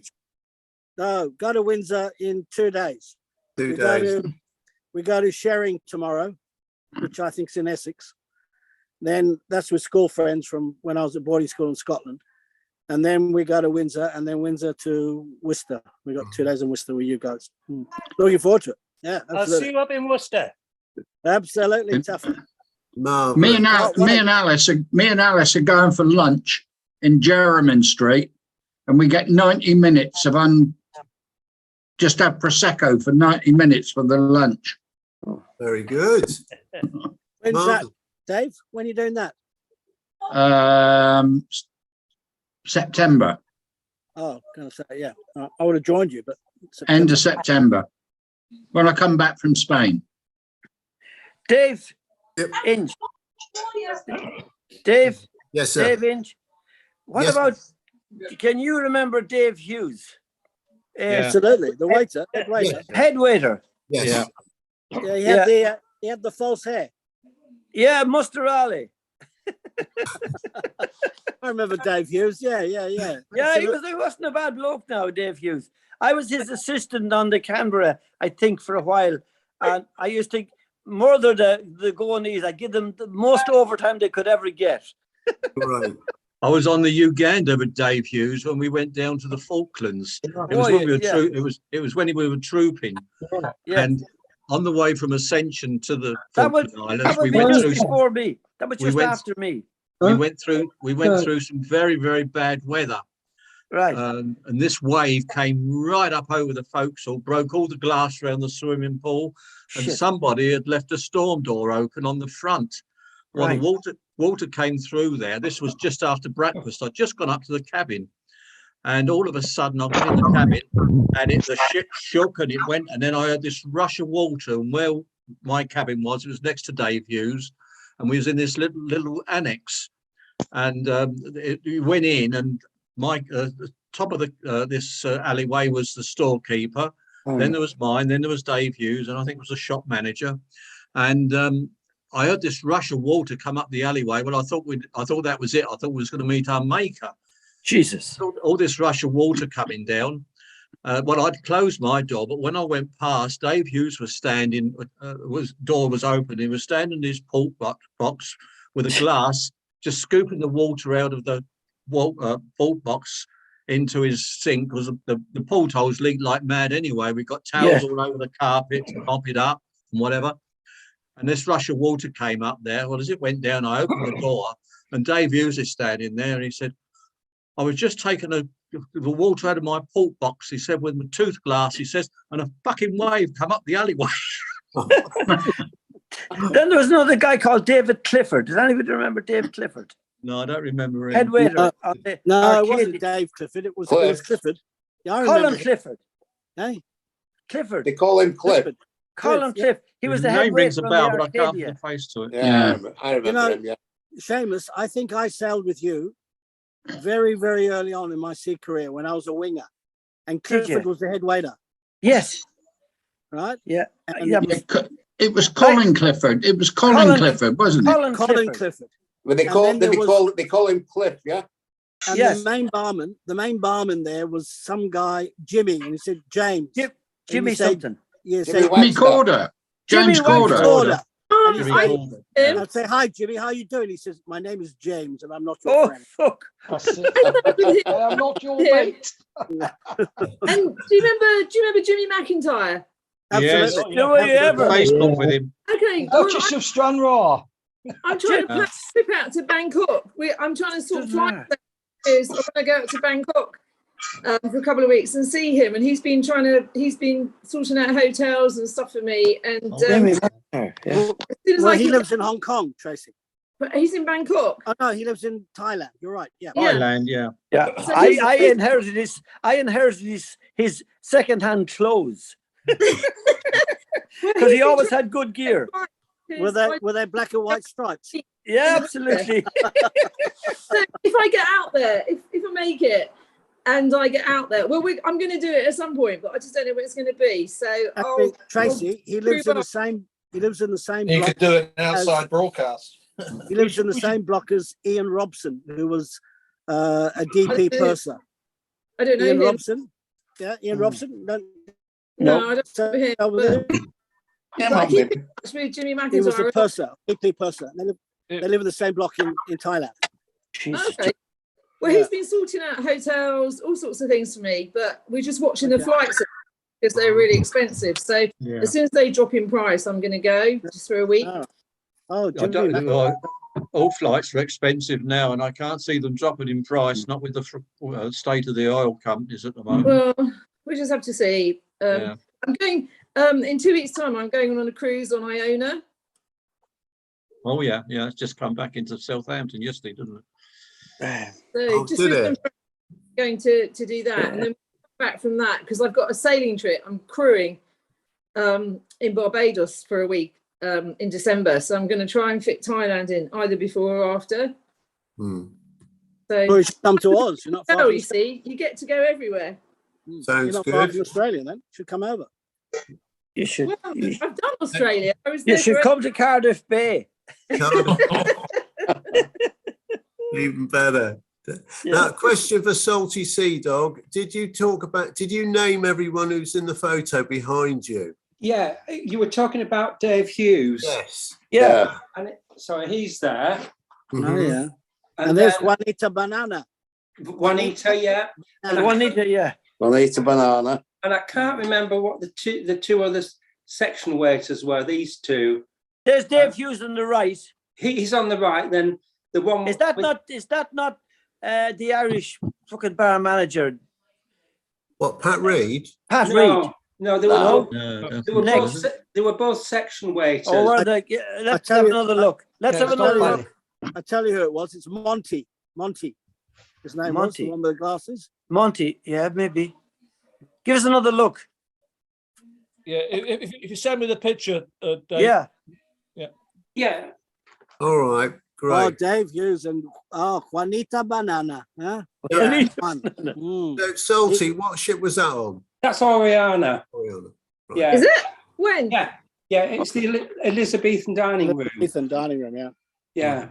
No, go to Windsor in 2 days. 2 days. We go to Shering tomorrow, which I think's in Essex. Then that's with school friends from when I was at boarding school in Scotland. And then we go to Windsor, and then Windsor to Worcester. We got 2 days in Worcester with you guys. Looking forward to it. Yeah, absolutely. I'll see you up in Worcester. Absolutely tough. Me and Alice are going for lunch in Jermyn Street, and we get 90 minutes of just have Prosecco for 90 minutes for the lunch. Very good. When's that, Dave? When are you doing that? September, Oh, gonna say, yeah. I would have joined you, but end of September, when I come back from Spain. Dave Inge. Dave. Yes, sir. Dave Inge. What Yes. about? Can you remember Dave Hughes? Absolutely. The waiter, head waiter. Head waiter. Yes. Yeah, he had the false hair. Yeah, Muster Ali. I remember Dave Hughes. Yeah. Yeah, he Absolutely. wasn't a bad bloke now, Dave Hughes. I was his assistant on the Canberra, I think, for a while. And I used to murder the Goanese. I give them the most overtime they could ever get. Right. I was on the Uganda with Dave Hughes when we went down to the Falklands. It was when we were it was when we were trooping, and on the way from Ascension to the Falkland Islands, we went through before me. That was just after me. We went through some very, very bad weather. Right. And this wave came right up over the forecastle, broke all the glass around the swimming pool, and somebody had left a storm door open on the front. Well, the water came through there. This was just after breakfast. I'd just gone up to the cabin, and all of a sudden I got in the cabin, and the ship shook and it went, and then I heard this rush of water. And where my cabin was, it was next to Dave Hughes, and we was in this little annex, and we went in, and the top of this alleyway was the storekeeper. Then there was mine. Then there was Dave Hughes, and I think it was the shop manager, and I heard this rush of water come up the alleyway. Well, I thought that was it. I thought we was going to meet our maker. Jesus! All this rush of water coming down. Well, I'd closed my door, but when I went past, Dave Hughes was standing. Door was open. He was standing in his port box with a glass, just scooping the water out of the vault box into his sink because the portholes leaked like mad anyway. We got towels all over the carpet to mop it up and whatever. And this rush of water came up there. Well, as it went down, I opened the door and Dave Hughes is standing there and he said, I was just taking the water out of my port box, he said, with my tooth glass, he says, and a fucking wave come up the alleyway. Then there was another guy called David Clifford. Does anybody remember Dave Clifford? No, I don't remember him. Head waiter. No, it wasn't Dave Clifford. It was Clifford. Yeah, I remember Colin Clifford. Hey, Clifford. They call him Cliff. Colin Cliff. He was the name head rings waiter a on bell, the but I can't Arcadia. put a face to it. Yeah, I remember him. Yeah. Seamus, I think I sailed with you very, very early on in my sea career when I was a winger, and Clifford was the head waiter. Yes. Right. Yeah. It was Colin Clifford. It was Colin Clifford, wasn't it? Colin Clifford. But they call him Cliff, yeah. And the main barman there was some guy, Jimmy, and he said James. Jimmy something. Yeah, Jimmy Corder. James Corder. And I'd say, hi, Jimmy, how you doing? He says, my name is James, and I'm not your friend. Fuck. I am not your mate. And do you remember Jimmy McIntyre? Yes. Facebook with him. Okay. Duchess of Stranraer. I'm trying to plan a trip out to Bangkok. I'm trying to sort flights. I want to go out to Bangkok for a couple of weeks and see him. And he's been sorting out hotels and stuff for me. And he lives in Hong Kong, Tracy. But he's in Bangkok. Oh no, he lives in Thailand. You're right. Yeah. Thailand, yeah. So I inherited his second-hand clothes. Because he always had good gear. Were they black and white stripes? Yeah, absolutely. So if I get out there, if I make it and I get out there, I'm going to do it at some point, but I just don't know what it's going to be. So Tracy, he lives in the same. He lives in the same. You block could do an outside broadcast. He lives in the same block as Ian Robson, who was a DP purser. I don't know Ian him. Robson. Yeah, Ian Robson. No, I don't know him. But he with Jimmy McIntyre. He was a purser, DP purser. They live in the same block in Thailand. Okay. Well, he's been sorting out hotels, all sorts of things for me, but we're just watching the flights because they're really expensive. So as soon as they drop in price, I'm going to go just for a week. All flights are expensive now, and I can't see them dropping in price, not with the state of the oil companies at the moment. Well, we just have to see. I'm going in 2 weeks' time. I'm going on a cruise on Iona. Oh yeah, it's just come back into Southampton yesterday, didn't it? So just going to do that, and then back from that because I've got a sailing trip. I'm crewing in Barbados for a week in December, so I'm going to try and fit Thailand in either before or after. So you should come to us. You're not far. You see, you get to go everywhere. Sounds You're not good. far from Australia, then. You should come over. You should. Well, I've done Australia. I was You there should come to Cardiff Bay. Even better. Now, question for Salty Sea Dog. Did you name everyone who's in the photo behind you? Yeah, you were talking about Dave Hughes. Yes. Yeah. So he's there. Oh, yeah. And there's Juanita Banana. Juanita, yeah. Juanita, yeah. Juanita Banana. And I can't remember what the two other section waiters were, these two. There's Dave Hughes on the right. He's on the right, then the one... Is that not the Irish fucking bar manager? What, Pat Reed? Pat Reed. No, they were both section waiters. Oh, were they? Let's have another look. Let's have another look. I'll tell you who it was. It's Monty. His name was the one with the glasses. Monty, yeah, maybe. Give us another look. Yeah, if you send me the picture, Dave. Yeah. All right, great. Oh, Dave Hughes and Juanita Banana. Huh? Yeah. Salty, what ship was that on? That's Oriana. Right. Yeah. Is it? When? Yeah, it's the Elizabethan dining room. Elizabethan dining room, yeah. Yeah.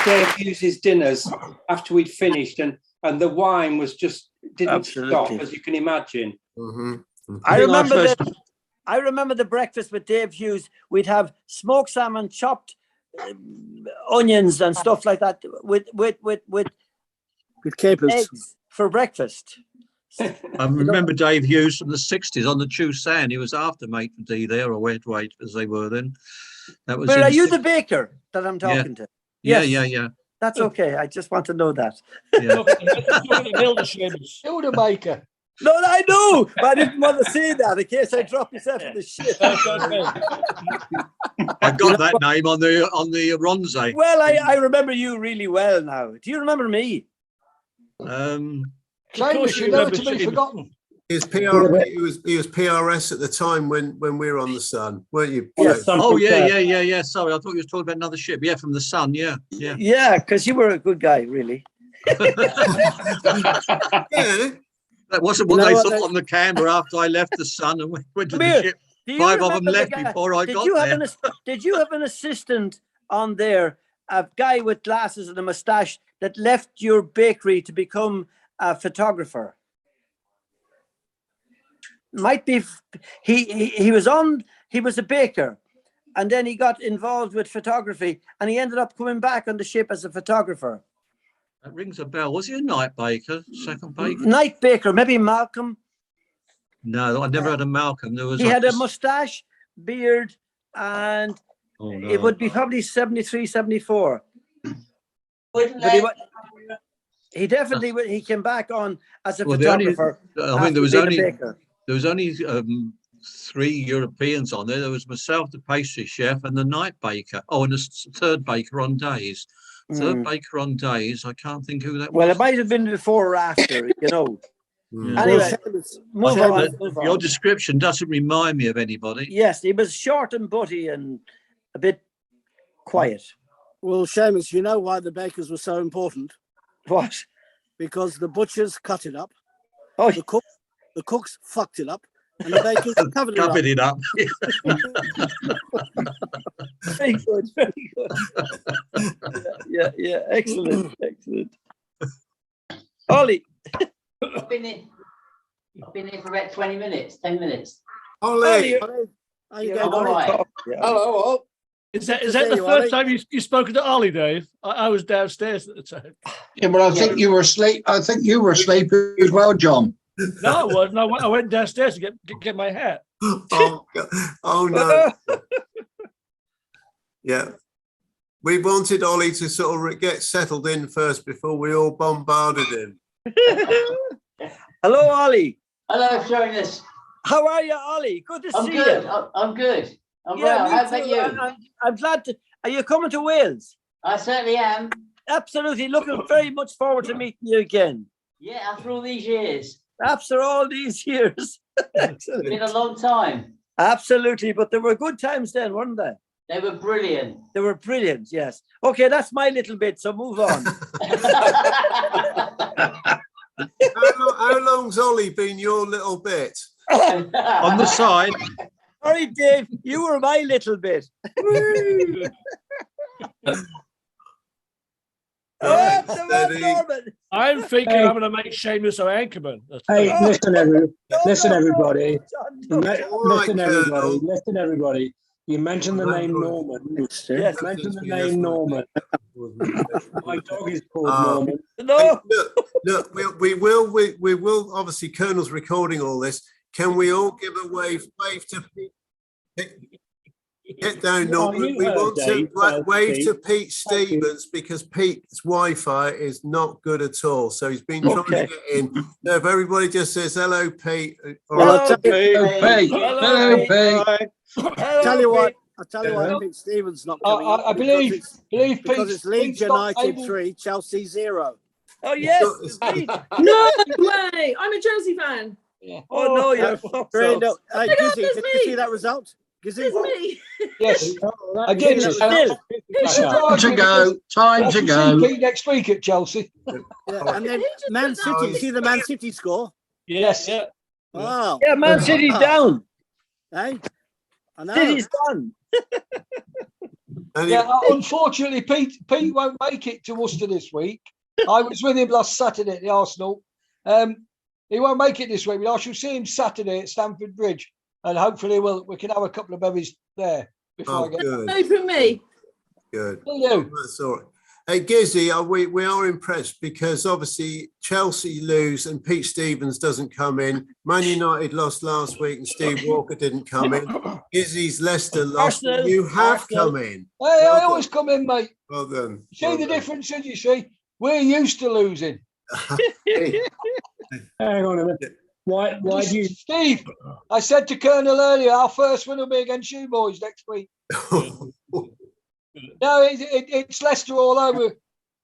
Dave Hughes' dinners after we'd finished, and the wine was just didn't stop, as you can imagine. I I remember the breakfast with Dave Hughes. We'd have smoked salmon, chopped onions and stuff like that with capers eggs for breakfast. I remember Dave Hughes from the 60s on the Chew Sand. He was after mate for D there, or wet weight as they were then. That was. But are you the baker that I'm talking to? Yeah, Yes. yeah. That's okay. I just want to know that. Yeah. You're the baker. No, I know, but I didn't want to say that in case I drop myself in the shit. I got that name on the Ronze. Well, I remember you really well now. Do you remember me? Seamus, you're never to be forgotten. He was PRS at the time when we were on the Sun, weren't you? Yes. Oh yeah. Sorry, I thought you were talking about another ship. Yeah, from the Sun. Yeah. Yeah, because you were a good guy, really. Yeah. That wasn't what they thought on the camera after I left the Sun and went to the ship. 5 of them left before I got there. Did you have an assistant on there, a guy with glasses and a moustache that left your bakery to become a photographer? Might be. He was a baker, and then he got involved with photography, and he ended up coming back on the ship as a photographer. That rings a bell. Was he a night baker? Second baker? Night baker, maybe Malcolm. No, I never had a Malcolm. There was. He had a moustache, beard, and it would be probably 73, 74. But he definitely he came back on as a photographer. I mean, there was only 3 Europeans on there. There was myself, the pastry chef, and the night baker. Oh, and a third baker on days. Third baker on days. I can't think who that was. Well, it might have been before or after, you know. Yeah. Anyway, move on. Your description doesn't remind me of anybody. Yes, he was short and butty and a bit quiet. Well, Seamus, you know why the bakers were so important? What? Because the butchers cut it up. Oh, the cooks fucked it up, and the bakers covered it up. Very good, very good. Yeah, excellent. Ollie. I've been in for about 20 minutes, 10 minutes. Ollie. How you going, Ollie? Ollie? Hello. Is that the first time you've spoken to Ollie, Dave? I was downstairs at the time. Yeah, but I think you were asleep. I think you were asleep as well, John. No, I wasn't. I went downstairs to get my hat. Oh no. Yeah. We wanted Ollie to sort of get settled in first before we all bombarded him. Hello, Ollie. Hello, Jonas. How are you, Ollie? Good to see good. you. I'm good. I'm well. How about you? I'm glad to. Are you coming to Wales? I certainly am. Absolutely. Looking very much forward to meeting you again. Yeah, after all these years. After all these years. It's been a long time. Absolutely. But there were good times then, weren't there? They were brilliant. They were brilliant, yes. Okay, that's my little bit, so move on. How long's Ollie been your little bit? On the side. Sorry, Dave, you were my little bit. I'm thinking I'm going to make Seamus our anchorman. Hey, listen, everybody. Listen, everybody. You mentioned the name Norman. Yes. You mentioned the name Norman. My dog is called Norman. No. Look, we will. Obviously, Colonel's recording all this. Can we all give a wave to Pete? Get down, Norman. We want to wave to Pete Stevens because Pete's Wi-Fi is not good at all. So he's been trying to get in. So if everybody just says hello, Pete. Hello, Pete. Hello, Pete. I'll tell you what, Pete Stevens not coming. I believe because it's Leeds United 3, Chelsea 0. Oh yes, No way! I'm a Chelsea fan. Yeah. Oh no, you're Hey, Gizzy, did you see that result? Gizzy? It's me. Yes, I did. Time to go. Pete next week at Chelsea. And then Man City. See the Man City score? Yes. Yeah. Wow. Yeah, Man City's down. Hey, I know. City's done. Yeah, unfortunately, Pete won't make it to Worcester this week. I was with him last Saturday at the Arsenal. He won't make it this week, but I shall see him Saturday at Stamford Bridge. and hopefully we can have a couple of berries there before I get. Good. No from me. Good. See you. That's all right. Hey, Gizzy, we are impressed because obviously Chelsea lose and Pete Stevens doesn't come in. Man United lost last week and Steve Walker didn't come in. Gizzy's Leicester lost. Arsenal, You have Arsenal. come in. Hey, Well I done. always come in, mate. Well done. See Well the done. difference, did you see? We're used to losing. Hang on a minute. Why do you, Steve? I said to Colonel earlier, our first one will be against you boys next week. No, it's Leicester all over.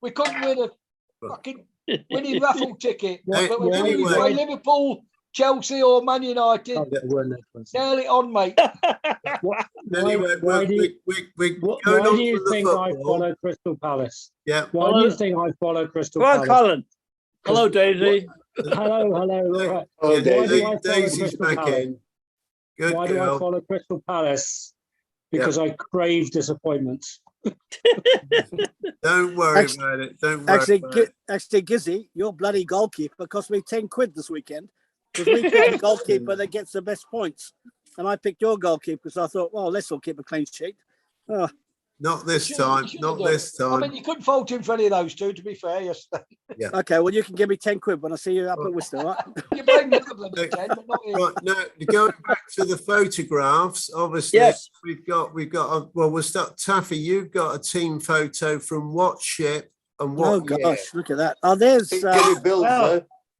We couldn't win a fucking winning raffle ticket, but we're going to play Liverpool, Chelsea, or Man United. Nearly on, mate. Anyway, why do you think I follow Crystal Palace? Yeah. Why do you think I follow Crystal Come Palace? on, Colin. Hello, Daisy. Hello. All right. Oh, Why do I follow Daisy's Crystal back Palace? in. Good Why do I girl. follow Crystal Palace? Because I crave disappointments. Don't worry about it. Don't worry about it. Actually, Gizzy, your bloody goalkeeper cost me 10 quid this weekend because we pick the goalkeeper that gets the best points, and I picked your goalkeeper. So I thought, well, let's all keep a clean sheet. Oh. Not this time. Not this I time. mean, you couldn't fault him for any of those two, to be fair, yesterday. Yeah. Okay, well, you can give me 10 quid when I see you up at Worcester, right? You blame me for bloody 10, but not him. Right, now going back to the photographs, obviously we've got well, we'll start. Taffy, you've got a team photo from what ship and what Oh gosh, year? look at that. Oh, there's Jimmy Bills,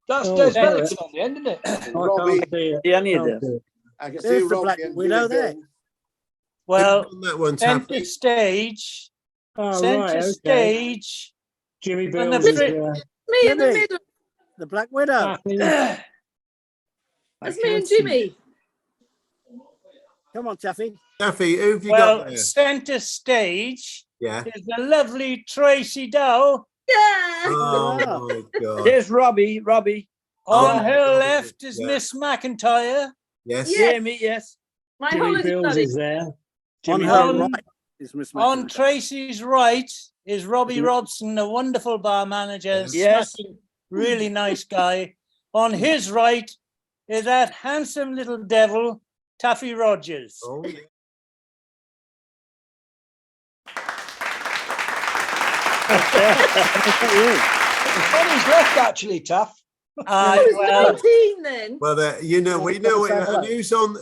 there's Melton on the end, isn't it? Robbie. Yeah, any of them. I can see there's the Robbie Black and Widow Jimmy there. Bills. Well, On that one, centre Taffy. stage, Oh, centre right, okay. stage. Jimmy And the Bills is fri- Me in the Jimmy. middle. The Black Widow. Taffy. That's me and Jimmy. Come on, Taffy. Taffy, who have you got Well, there? centre stage Yeah. is the lovely Tracy Dow. Yeah. Oh my God. There's Robbie. On Oh, her left is yeah. Miss McIntyre. Yes. Jamie, yes. My Jimmy holiday Bills buddy. is there. On Jimmy her Bills. right is Miss On McIntyre. Tracy's right is Robbie Robson, a wonderful bar manager, Yes. smashing, really nice guy. On his right is that handsome little devil, Taffy Rogers. Oh, yeah. On his left, actually, Taff. Well, 19 then. Well, we know it. And who's on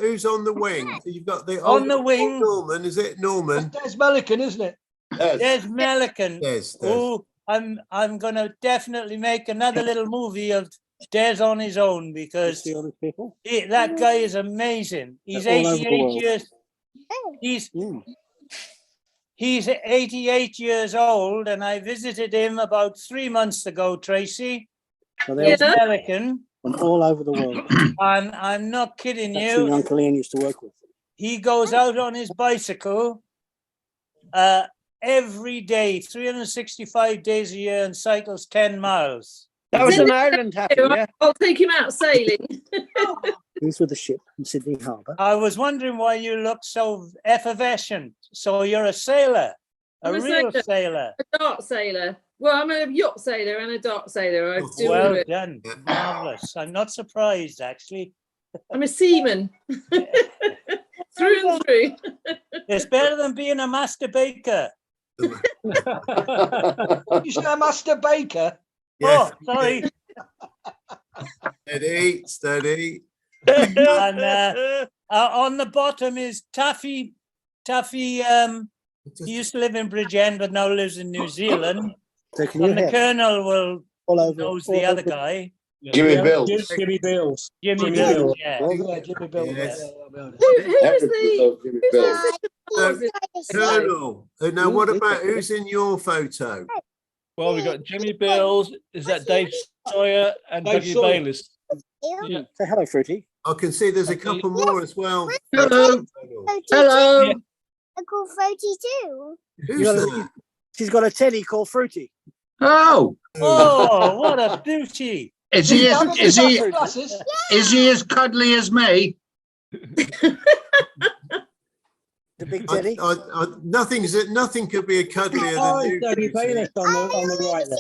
the wing? You've got the On the wing. Norman. Is it Norman? There's Melican, isn't it? there's Melican. Yes. Oh, I'm gonna definitely make another little movie of Des on his own because See all these people? that guy is amazing. He's They're all over the 88 world. years. He's 88 years old, and I visited him about 3 months ago, Tracy. So There's they're Melican, from all over the world. and I'm not kidding That's who you. Uncle Ian used to work with. He goes out on his bicycle every day, 365 days a year, and cycles 10 miles. That was in Ireland, Taffy, yeah. I'll take him out sailing. He's with the ship from Sydney Harbour. I was wondering why you look so effervescent. So you're a sailor, I'm a a real sailor. sailor. A dart sailor. Well, I'm a yacht sailor and a dart sailor. I do all of Well it. done, marvelous. I'm not surprised, actually. I'm a seaman. Through and through. It's better than being a master baker. You say Master Baker? Oh, sorry. Steady. And on the bottom is Taffy. Taffy he used to live in Bridgend, but now lives in New Zealand. Taking And your the head. Colonel will All over. knows all the other over. guy. Jimmy Bills. Jimmy Bills. Jimmy Jimmy Bills, Bills. yeah. Yeah, Jimmy Bill. Yes. Who was Everybody the loves Jimmy Bills. Colonel. Now, what about who's in your photo? Well, we've got Jimmy Bills. Is that Dave Sawyer and Dave Dougie Sawyer. Bayliss? Yeah. Say hello, Fruity. I can see there's a couple more as well. Hello. Hello. Uncle Fruity too. Who's that? She's got a teddy called Fruity. Oh, Oh, what a beauty. is he as cuddly as me? The big teddy. Nothing could be cuddlier Oh, than it's Dougie you. Bayliss on the right there.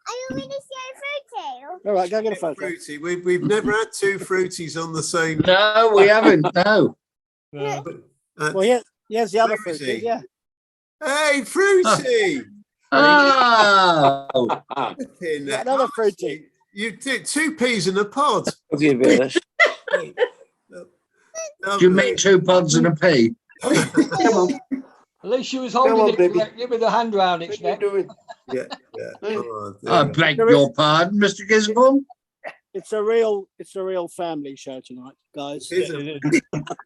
Are you going to show Fruity? All right, go get a photo. Fruity. We've never had two fruities on the same. No, we haven't. No. Well, here's the other Fruity. Yeah. Hey, Fruity! Oh, Another Fruity. You did 2 peas in a pod. I'll give you this. do you mean 2 pods and a pea? At least she was holding it correctly with the hand round its neck. Yeah. Oh, I beg your pardon, Mr. Gisborne. It's a real family show tonight, guys.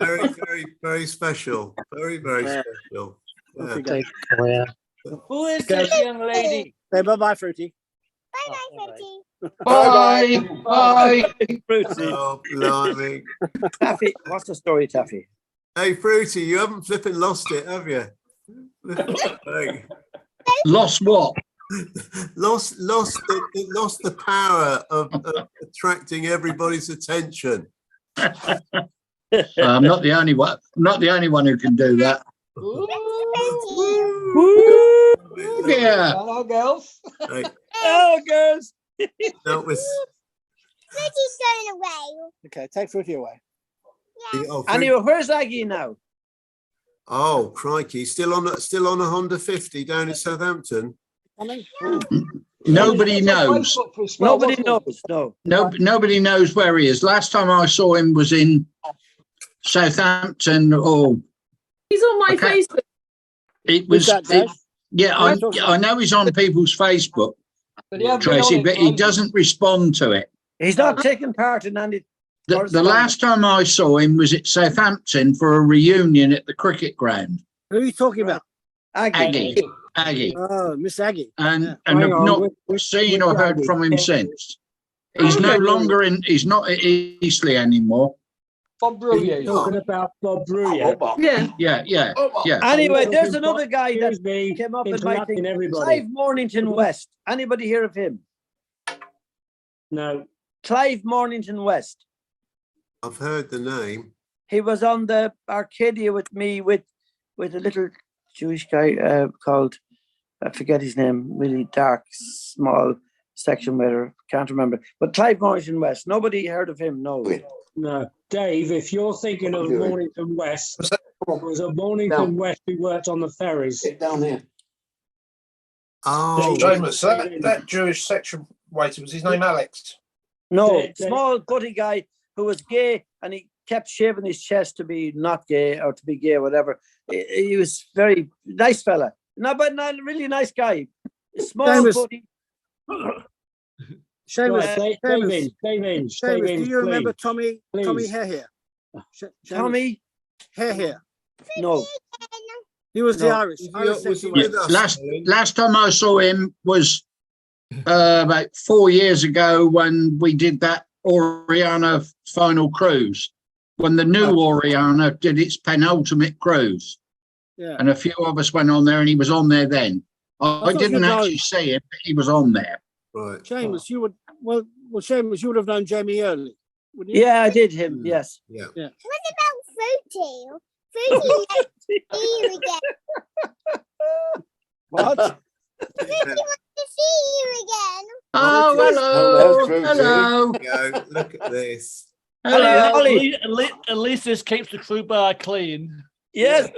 Very, very special. Very, very special. Yeah. Who is this young lady? Say bye-bye, Fruity. Bye. Bye. Fruity. Oh, blimey. Taffy, what's the story, Taffy? Hey, Fruity, you haven't flipping lost it, have you? Hey. Lost what? Lost the power of attracting everybody's attention. I'm not the only one. I'm not the only one who can do that. Yeah. Hello, girls. Hey, Oh, girls. that was. Fruity's going away. Okay, take Fruity away. Oh, Anyway, where's Aggie now? oh, crikey! Still on a Honda 50 down in Southampton. Nobody knows. Nobody knows. No. Nobody knows where he is. Last time I saw him was in Southampton. Or He's on my Facebook. it was. I know he's on people's Facebook, Tracy, but he doesn't respond to it. He's not taking part in any. The last time I saw him was at Southampton for a reunion at the cricket ground. Who are you talking about? Aggie. Oh, Miss Aggie. And I've not seen or heard from him since. He's no longer in. He's not at Eastleigh anymore. Bob Bruyere. Talking about Bob Bruyere. Yeah. Anyway, there's another guy that me came up in my interrupting thing. everybody. Clive Mornington West. Anybody hear of him? No. Clive Mornington West. I've heard the name. He was on the Arcadia with me with a little Jewish guy called, I forget his name, really dark, small section where can't remember. But Clive Mornington West. Nobody heard of him, no. No. Dave, if you're thinking of Mornington West, there was a Mornington West who worked on the ferries. Sit down here. Oh, Seamus, that Jewish section waiter, was his name Alex? No, small gutty guy who was gay and he kept shaving his chest to be not gay or to be gay, whatever. He was very nice fella. No, but not really nice guy. Small gutty. Seamus, Seamus, do you remember Tommy Hair? Tommy Hair. No. He was the Irish. Last time I saw him was about 4 years ago when we did that Oriana final cruise, when the new Oriana did its penultimate cruise. Yeah. And a few of us went on there and he was on there then. I didn't actually see him, but he was on there. Right. Seamus, you would Seamus, you would have known Jamie Early, wouldn't you? Yeah, I did him, yes. Yeah. What about Fruity? Fruity likes to see you again. What? Fruity wants to see you again. Oh, hello. Go, look at this. Ollie. At least this keeps the crew bar clean. Yes.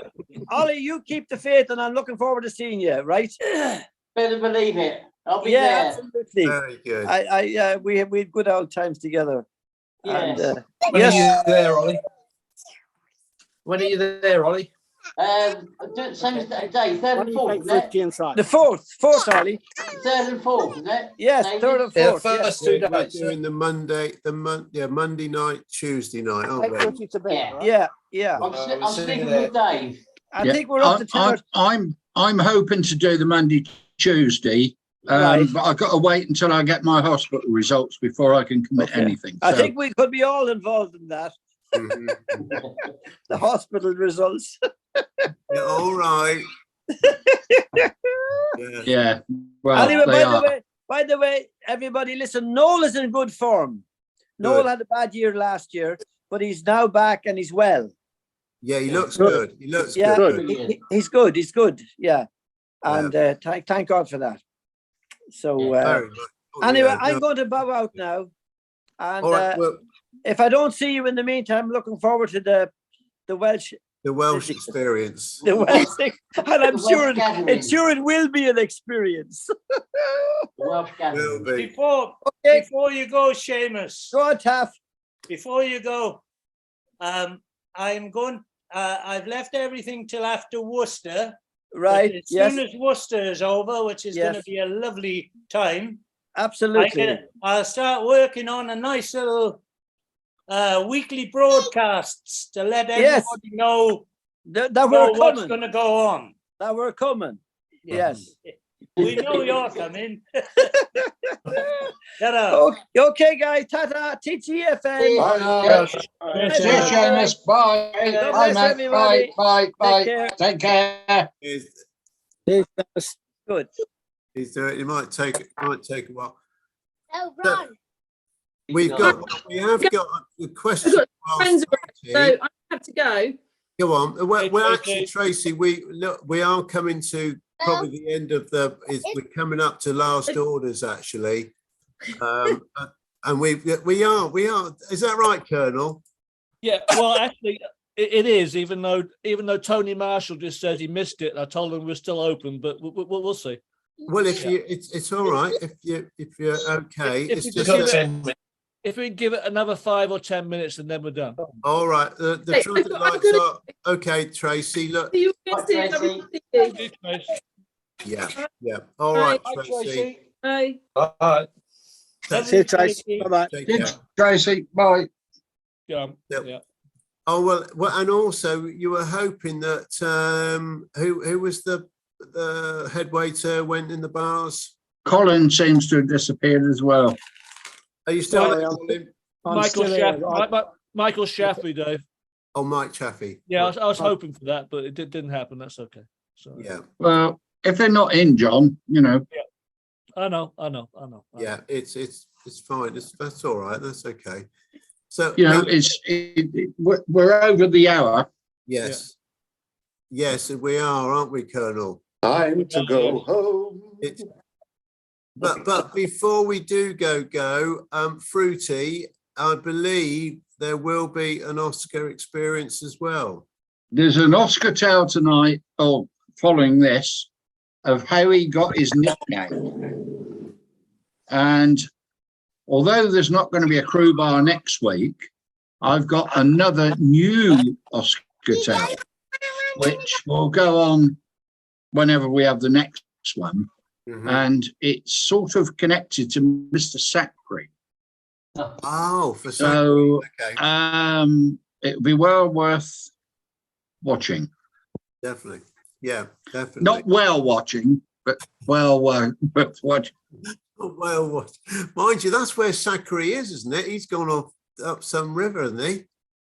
Ollie, you keep the faith and I'm looking forward to seeing you, right? Better believe it. I'll be Yeah, there. absolutely. Very good. We had good old times together. Yes. And, When are you there, Ollie? When are you there, Ollie? Same as that day, third and fourth, isn't it? the fourth, Ollie. Third and fourth, isn't it? Yes, David? third and Yeah, fourth. first yes. 2 We're days. doing the Monday night, Tuesday night, aren't we? Fruity to bed, Yeah. right? Yeah. I'm sleeping with Dave. I think we're up to 10. I'm hoping to do the Monday, Tuesday, Right. but I've got to wait until I get my hospital results before I can commit anything. I So, think we could be all involved in that. The hospital results. Yeah, all right. yeah. Well, Anyway, they are. by the way, everybody, listen. Noel is in good form. Noel had a bad year last year, but he's now back and he's well. Yeah, he looks good. He looks Yeah, good. he's good. Yeah, and thank God for that. So very much Anyway, yeah, I'm no. going to bow out now. And All right, well, if I don't see you in the meantime, I'm looking forward to the Welsh. the Welsh experience. The Welsh thing, and I'm The sure Welsh gathering. it will be an experience. Welsh Will be. Before you go, Seamus. Go on, Taff. Before you go, I'm going. I've left everything till after Worcester. Right. But as Yes. soon as Worcester is over, which is going to Yes. be a lovely time, Absolutely. I'll start working on a nice little weekly broadcasts to let Yes. everybody know That we're what's coming. going to go on. That we're coming. Yes. We know you're coming. Okay, guys. Ta-ta. TTFN. Bye. See you, Seamus. Bye. God Bye, bless mate. everybody. Bye. Bye. Take care. Take care. Good. He's doing. It might take a while. Oh, So, Ron. we have got a question. I've got friends around, so I have to go. Go on. We're actually, Tracy, we are coming to probably the end of we're coming up to last orders actually. And we are. Is that right, Colonel? Yeah, well, actually, it is. Even though Tony Marshall just said he missed it, I told him we're still open, but we'll see. Well, it's all right if you're okay. If we give it another 5 or 10 minutes, and then we're done. All right. The traffic lights are okay, Tracy. Look. Yeah. All right, Tracy. Bye. Bye. See you, Tracy. Bye-bye. Tracy. Bye. Yeah. Oh well, and also you were hoping that who was the head waiter went in the bars? Colin seems to have disappeared as well. Are you still there, Colin? Michael Shaffey, Dave. Oh, Mike Chaffee. Yeah, I was hoping for that, but it didn't happen. That's okay. So yeah. Well, if they're not in, John, you know. Yeah. I know. Yeah, it's fine. That's all right. That's okay. So you know, we're over the hour. Yes. Yeah. Yes, we are, aren't we, Colonel? Time to go home. But before we do go, Fruity, I believe there will be an Oscar experience as well. There's an Oscar tale tonight, or following this, of how he got his nickname. And although there's not going to be a crew bar next week, I've got another new Oscar tale, which will go on whenever we have the next one. Mm-hmm. And it's sort of connected to Mr. Sackree. Oh, for so okay. It'll be well worth watching. Definitely, yeah, definitely. Not well watching, but well worth watching. Well, mind you, that's where Sackree is, isn't it? He's gone up some river, hasn't he?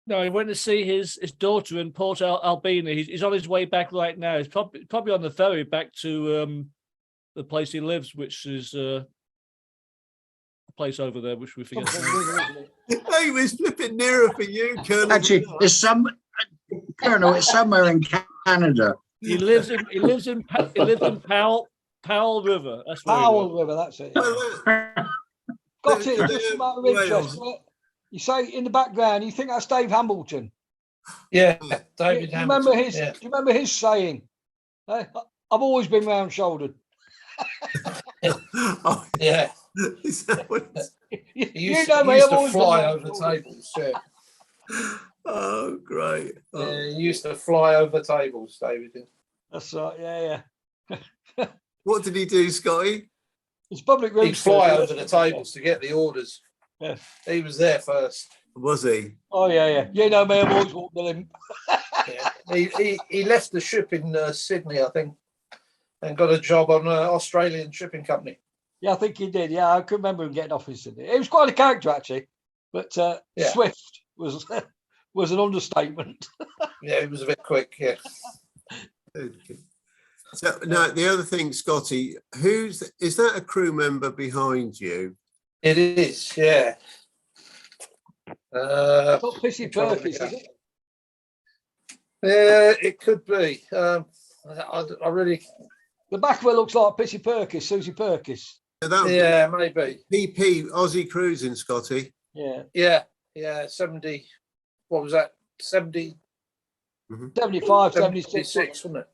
No, he went to see his daughter in Port Albina. He's on his way back right now. He's probably on the ferry back to the place he lives, which is a place over there, which we forget. Hey, we're flipping nearer for you, Colonel. Actually, Colonel, it's somewhere in Canada. He lives in Powell River. That's where Powell River. That's it. Got it. Just about of interest. You say in the background, you think that's Dave Hamilton? Yeah, David Hamilton. Do you remember his saying? I've always been round-shouldered. Oh, yeah. He used to fly over tables. Yeah. Oh, great. Oh. Yeah, he used to fly over tables, David. That's right. Yeah. What did he do, Scotty? It's public room. He'd fly over the tables to get the orders. Yeah. He was there first. Was he? Oh, yeah. You know me, I've always walked with him. Yeah. He left the ship in Sydney, I think, and got a job on an Australian shipping company. Yeah, I think he did. Yeah, I can remember him getting off in Sydney. It was quite a character, actually. But swift was an understatement. Yeah, it was a bit quick, yeah. Okay. So now the other thing, Scotty, is that a crew member behind you? It is, yeah. Not Pissy Perkins, is it? Yeah, it could be. I really. The back of it looks like Pissy Perkins, Susie Perkins. Yeah, maybe. PP Aussie cruising, Scotty. Yeah. 70. What was that? 70. 75, 76, 76, wasn't it?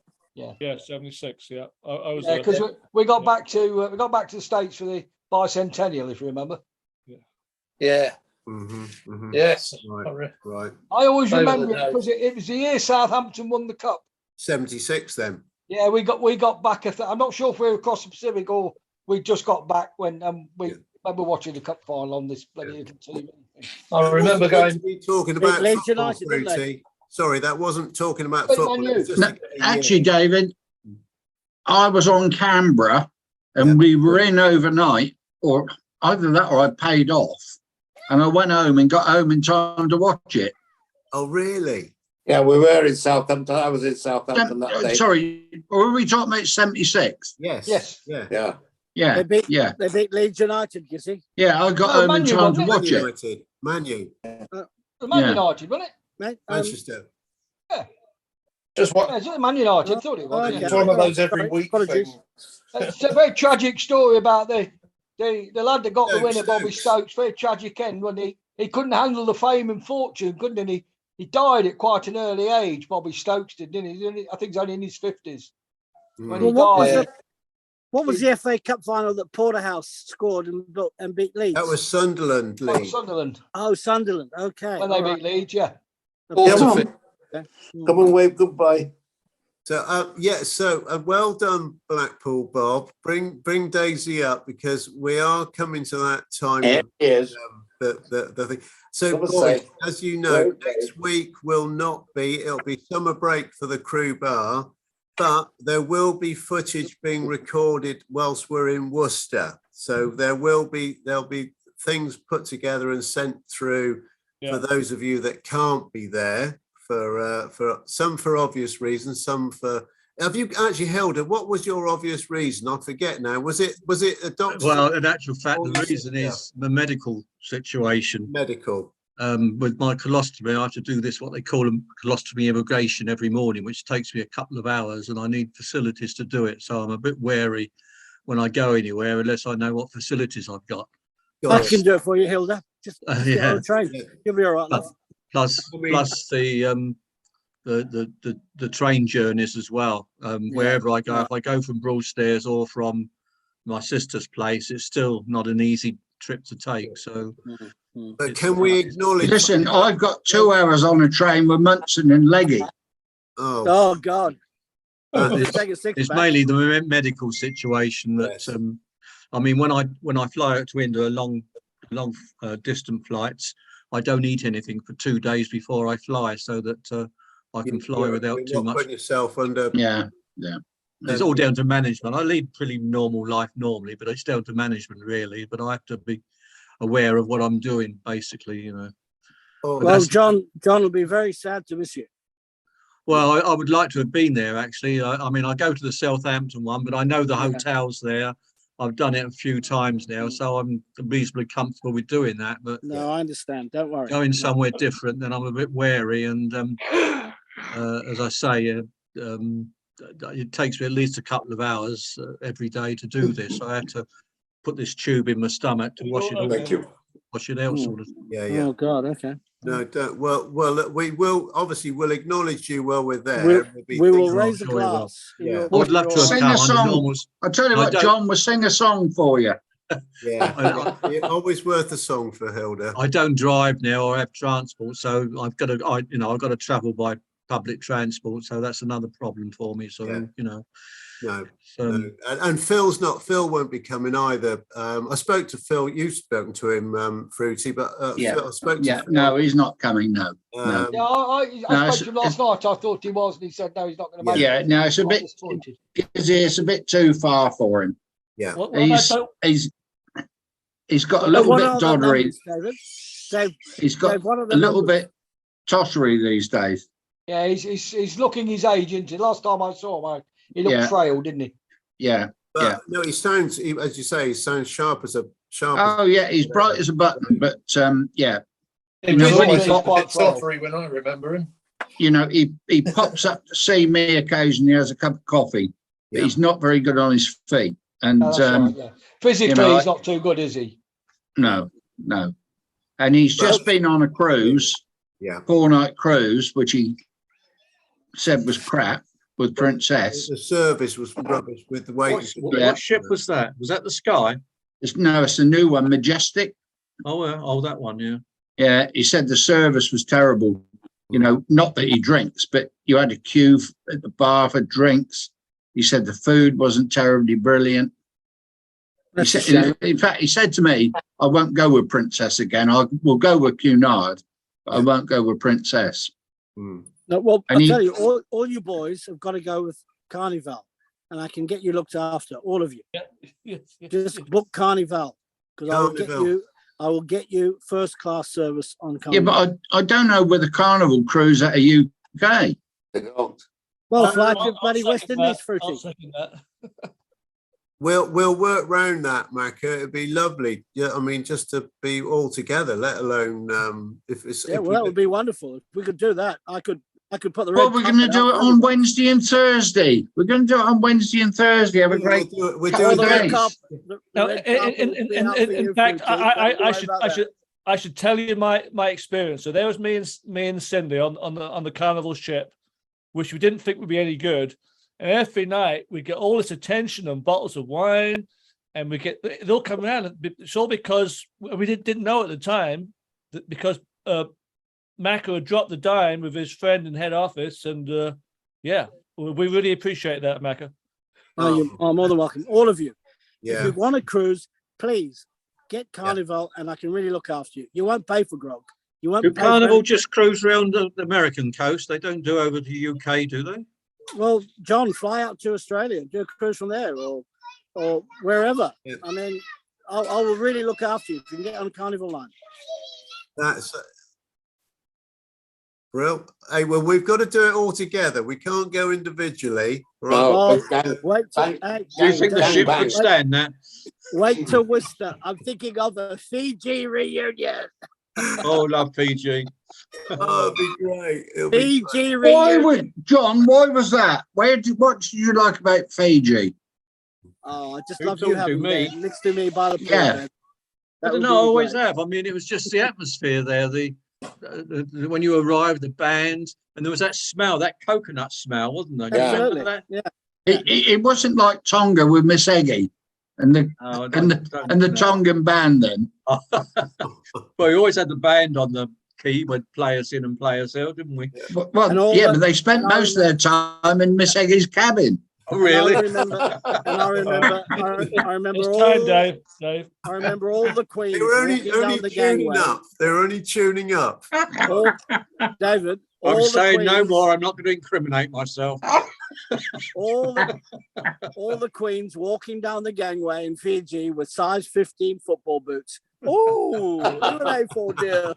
Yeah, 76. Yeah, I was. Yeah, because we got back to the States for the bicentennial, if you remember. Yeah. Yes. Right. I always Over remember the it because it was the year Southampton won the cup. 76 then. Yeah, we got back. I'm not sure if we were across the Pacific or we just got back when we remember watching the cup final on this bloody little TV. I remember going. Talking about Leeds football, United, didn't they? Fruity. Sorry, that wasn't talking about But football. Man It was U. just No, a actually, year. David, I was on Canberra and we were in overnight, or either that or I paid off, and I went home and got home in time to watch it. Oh, really? Yeah, we were in Southampton. I was in Southampton that day. Sorry, were we talking about 76? Yes. Yeah. Yeah, They beat Leeds United, you see. yeah. I got home in time to watch it. United. Man U. Man United, wasn't it? Manchester. Just what? Yeah, it's Man United. I thought it was. It's one of those every week things. It's a very tragic story about the lad that got the winner, Bobby Stokes. Stokes. Very tragic end when he couldn't handle the fame and fortune, couldn't he? He died at quite an early age. Bobby Stokes did, didn't he? I think he's only in his 50s when he died. What was the FA Cup final that Porterhouse scored and beat Leeds? That was Sunderland. Oh, League. Sunderland. Oh, Sunderland. Okay. When they beat Leeds, yeah. Okay. Come and wave goodbye. So so well done, Blackpool Bob. Bring Daisy up because we are coming to that time. It is. The thing. So, Come and boys, say. as you know, next week will not be. It'll be summer break for the crew bar, but there will be footage being recorded whilst we're in Worcester. So there'll be things put together and sent through for those of you that can't be there. For some for obvious reasons, some for. Have you actually held it? What was your obvious reason? I forget now. Was it a doctor? Well, in actual fact, the reason is the medical situation. Medical. With my colostomy, I have to do this, what they call a colostomy immigration every morning, which takes me a couple of hours, and I need facilities to do it. So I'm a bit wary when I go anywhere, unless I know what facilities I've got. I can do it for you, Hilda. Just get on the train. You'll be all right, love. Plus the train journeys as well. Wherever I go, if I go from Broadstairs or from my sister's place, it's still not an easy trip to take. So, but can we acknowledge? Listen, I've got 2 hours on a train with Munson and Leggy. Oh God! It's mainly the medical situation that. I mean, when I fly out to India, long distant flights, I don't eat anything for 2 days before I fly, so that I can fly without too much. Putting yourself under. Yeah. It's all down to management. I lead pretty normal life normally, but it's down to management really. But I have to be aware of what I'm doing, basically, you know. Well, John will be very sad to miss you. Well, I would like to have been there actually. I mean, I go to the Southampton one, but I know the hotels there. I've done it a few times now, so I'm reasonably comfortable with doing that. But no, I understand. Don't worry. Going somewhere different, then I'm a bit wary. And as I say, it takes me at least a couple of hours every day to do this. I have to put this tube in my stomach to wash it out. Wash it out, sort of. Yeah. Oh God. Okay. No, don't. Well, we will obviously we'll acknowledge you while we're there. We will raise a glass. Yeah. I would love to have Sing come a song. I'll tell you what, John, we'll sing a song for you. Yeah, always worth a song for Hilda. I don't drive now or have transport, so I've got to travel by public transport. So that's another problem for me. So No. And Phil won't be coming either. I spoke to Phil. You've spoken to him, Fruity, but Phil, I spoke to Phil. No, he's not coming. No. I spoke to him last night. I thought he was, and he said no, he's not going to make it. Yeah, no, it's a bit too far for him. Yeah, he's got a little bit doddery. He's got a little bit tottery these days. Yeah, he's looking his age into. Last time I saw him, he looked frail, didn't he? Yeah. But no, he sounds, as you say, he sounds sharp as a sharp. Oh yeah, he's bright as a button. But yeah, he was always quite tottery when I remember him. You know, he pops up to see me occasionally, has a cup of coffee, but he's not very good on his feet. And that's right, yeah. Physically, he's not too good, is he? No. And he's just been on a cruise, 4-night cruise, which he said was crap with Princess. The service was rubbish with the way. What ship was that? Was that the Sky? It's a new one, Majestic. Oh, that one, yeah. Yeah, he said the service was terrible. You know, not that he drinks, but you had a queue at the bar for drinks. He said the food wasn't terribly brilliant. He said, in fact, he said to me, I won't go with Princess again. We'll go with Cunard, but I won't go with Princess. No, well, I'll tell you, all you boys have got to go with Carnival, and I can get you looked after, all of you. Just book Carnival, because I will get you first class service on Carnival. Yeah, but I don't know whether Carnival cruise out of UK. They don't. Well, fly to bloody West Indies, Fruity. We'll work round that, Macca. It'd be lovely. Yeah, I mean, just to be all together, let alone if it's. Yeah, well, that would be wonderful. If we could do that, I could put the. Well, we're going to do it on Wednesday and Thursday. We're going to do it on Wednesday and Thursday. Have a great. We're doing in fact, I should tell you my experience. So there was me and Cindy on the Carnival ship, which we didn't think would be any good. And every night we get all this attention and bottles of wine, and it all come around. It's all because we didn't know at the time that because Macca had dropped the dime with his friend in head office, and we really appreciate that, Macca. Oh, you're more than welcome, all of you. Yeah. If you want a cruise, please get Carnival, and I can really look after you. You won't pay for grog. You won't. Do pay Carnival for just cruise around the American coast? They don't do over to UK, do they? Well, John, fly out to Australia, do a cruise from there, or wherever. Yeah. I mean, I will really look after you if you can get on Carnival line. That's real. Hey, well, we've got to do it all together. We can't go individually. Right? No, wait till, do you think the ship could stand that? Wait till Worcester. I'm thinking of the Fiji reunion. Oh, love Fiji. Oh, it'd be great. Fiji reunion. Why was that? What did you like about Fiji? Oh, I just love you having me next to me by the pool. Yeah. I don't know. I always have. I mean, it was just the atmosphere there. The when you arrived, the band, and there was that smell, that coconut smell, wasn't there? Yeah. Absolutely. That? Yeah. It wasn't like Tonga with Miss Eggy and the Tongan band then. Well, we always had the band on the key, would play us in and play us out, didn't we? Well, but they spent most of their time in Miss Eggy's cabin. Oh, really? I remember all the Queens. They were only tuning up. They were only tuning up. David. I'm saying no more. I'm not going to incriminate myself. all the Queens walking down the gangway in Fiji with size 15 football boots. Oh, who are they for, dear?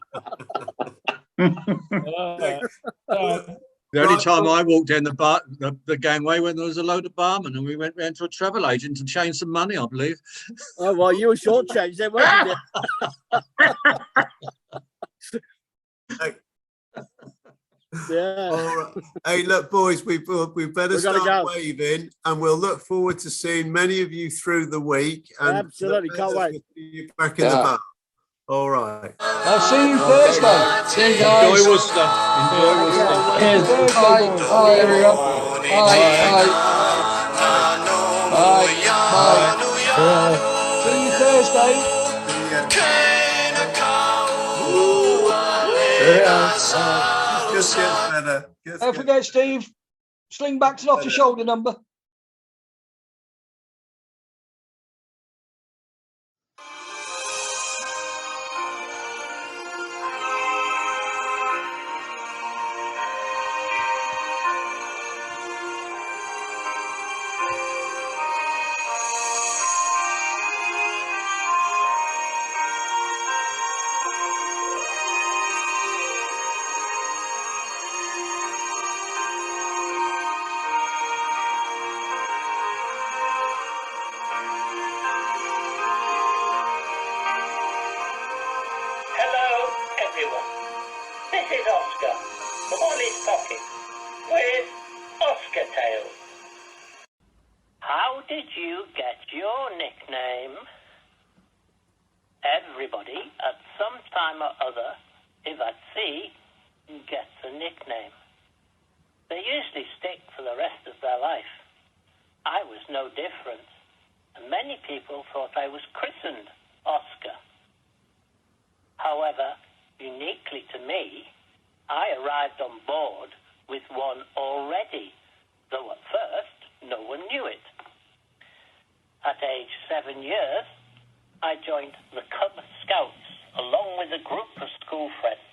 The only time I walked down the gangway when there was a load of barmen, and we went round to a travel agent to change some money, I believe. Oh, well, you were shortchanged then, weren't you? Yeah. All right. Hey, look, boys, we better start waving, and we'll look forward to seeing many of you through the week. And absolutely, can't wait. You back in the bar. All right. I'll see you Thursday. See you guys. Enjoy Worcester. Enjoy Worcester. Cheers. Bye. Everyone. Bye. See you Thursday. Just gets better. Don't forget, Steve, Slingbacks off the shoulder number. How did you get your nickname? Everybody at some time or other, if at sea, gets a nickname. They usually stick for the rest of their life. I was no different, and many people thought I was christened Oscar. However, uniquely to me, I arrived on board with one already, though at first no one knew it. At age 7 years, I joined the Cub Scouts along with a group of school friends.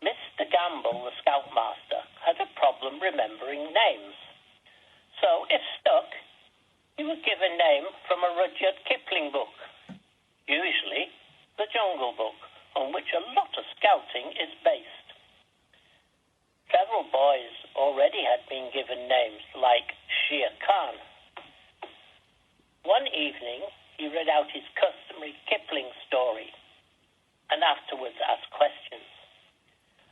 Mr. Gamble, the Scoutmaster, had a problem remembering names. So, if stuck, he would give a name from a Rudyard Kipling book, usually The Jungle Book, on which a lot of scouting is based. Several boys already had been given names like Shere Khan. One evening, he read out his customary Kipling story and afterwards asked questions.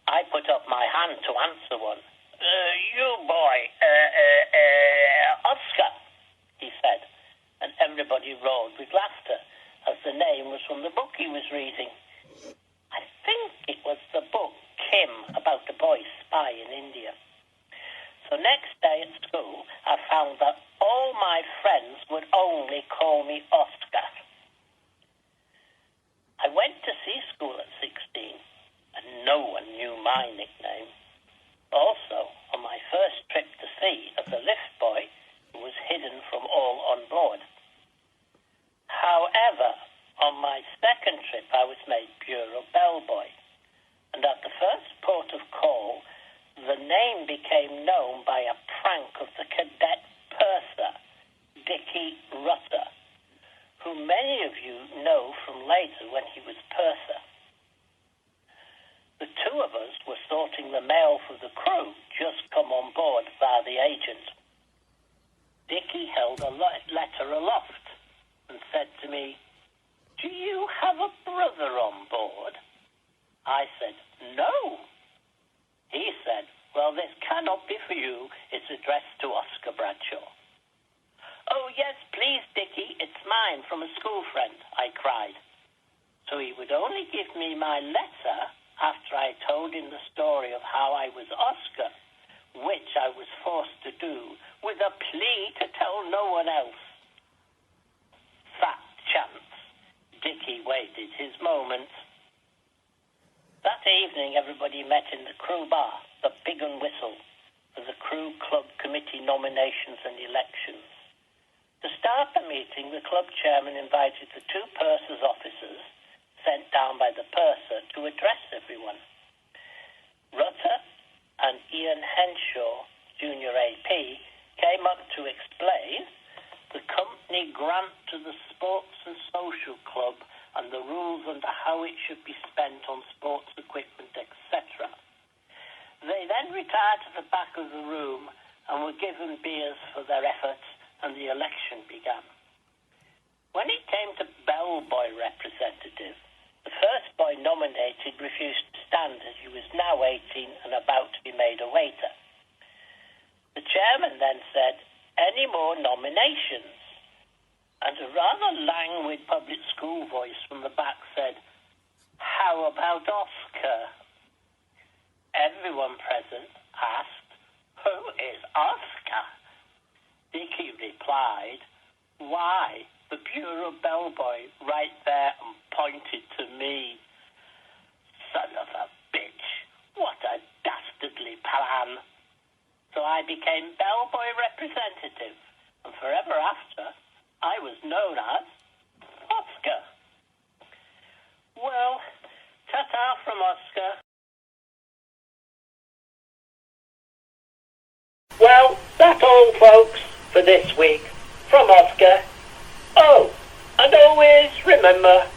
I put up my hand to answer one. You boy, Oscar, he said, and everybody roared with laughter as the name was from the book he was reading. I think it was the book Kim about a boy spy in India. So next day at school, I found that all my friends would only call me Oscar. I went to sea school at 16, and no one knew my nickname. Also, on my first trip to sea as a lift boy, it was hidden from all on board. However, on my second trip, I was made Bureau bellboy, and at the first port of call, the name became known by a prank of the cadet purser, Dickie Rutter, who many of you know from later when he was purser. The two of us were sorting the mail for the crew just come on board via the agent. Dickie held a letter aloft and said to me, "Do you have a brother on board?" I said, "No." He said, "Well, this cannot be for you. It's addressed to Oscar Bradshaw." "Oh, yes, please, Dickie, it's mine from a school friend," I cried. So he would only give me my letter after I told him the story of how I was Oscar, which I was forced to do with a plea to tell no one else. Fat chance. Dickie waited his moment. That evening, everybody met in the crew bar, the Pig and Whistle, for the crew club committee nominations and elections. To start the meeting, the club chairman invited the two purser's officers sent down by the purser to address everyone. Rutter and Ian Henshaw, Junior AP, came up to explain the company grant to the Sports and Social Club and the rules under how it should be spent on sports equipment, etc. They then retired to the back of the room and were given beers for their efforts, and the election began. When it came to bellboy representative, the first boy nominated refused to stand as he was now 18 and about to be made a waiter. The chairman then said, "Any more nominations?" And a rather languid public school voice from the back said, "How about Oscar?" Everyone present asked, "Who is Oscar?" Dickie replied, "Why, the Bureau bellboy right there," and pointed to me. Son of a bitch, what a dastardly plan. So I became bellboy representative, and forever after, I was known as Oscar. Well, ta-ta from Oscar. Well, that's all, folks, for this week. From Oscar. Oh, and always remember,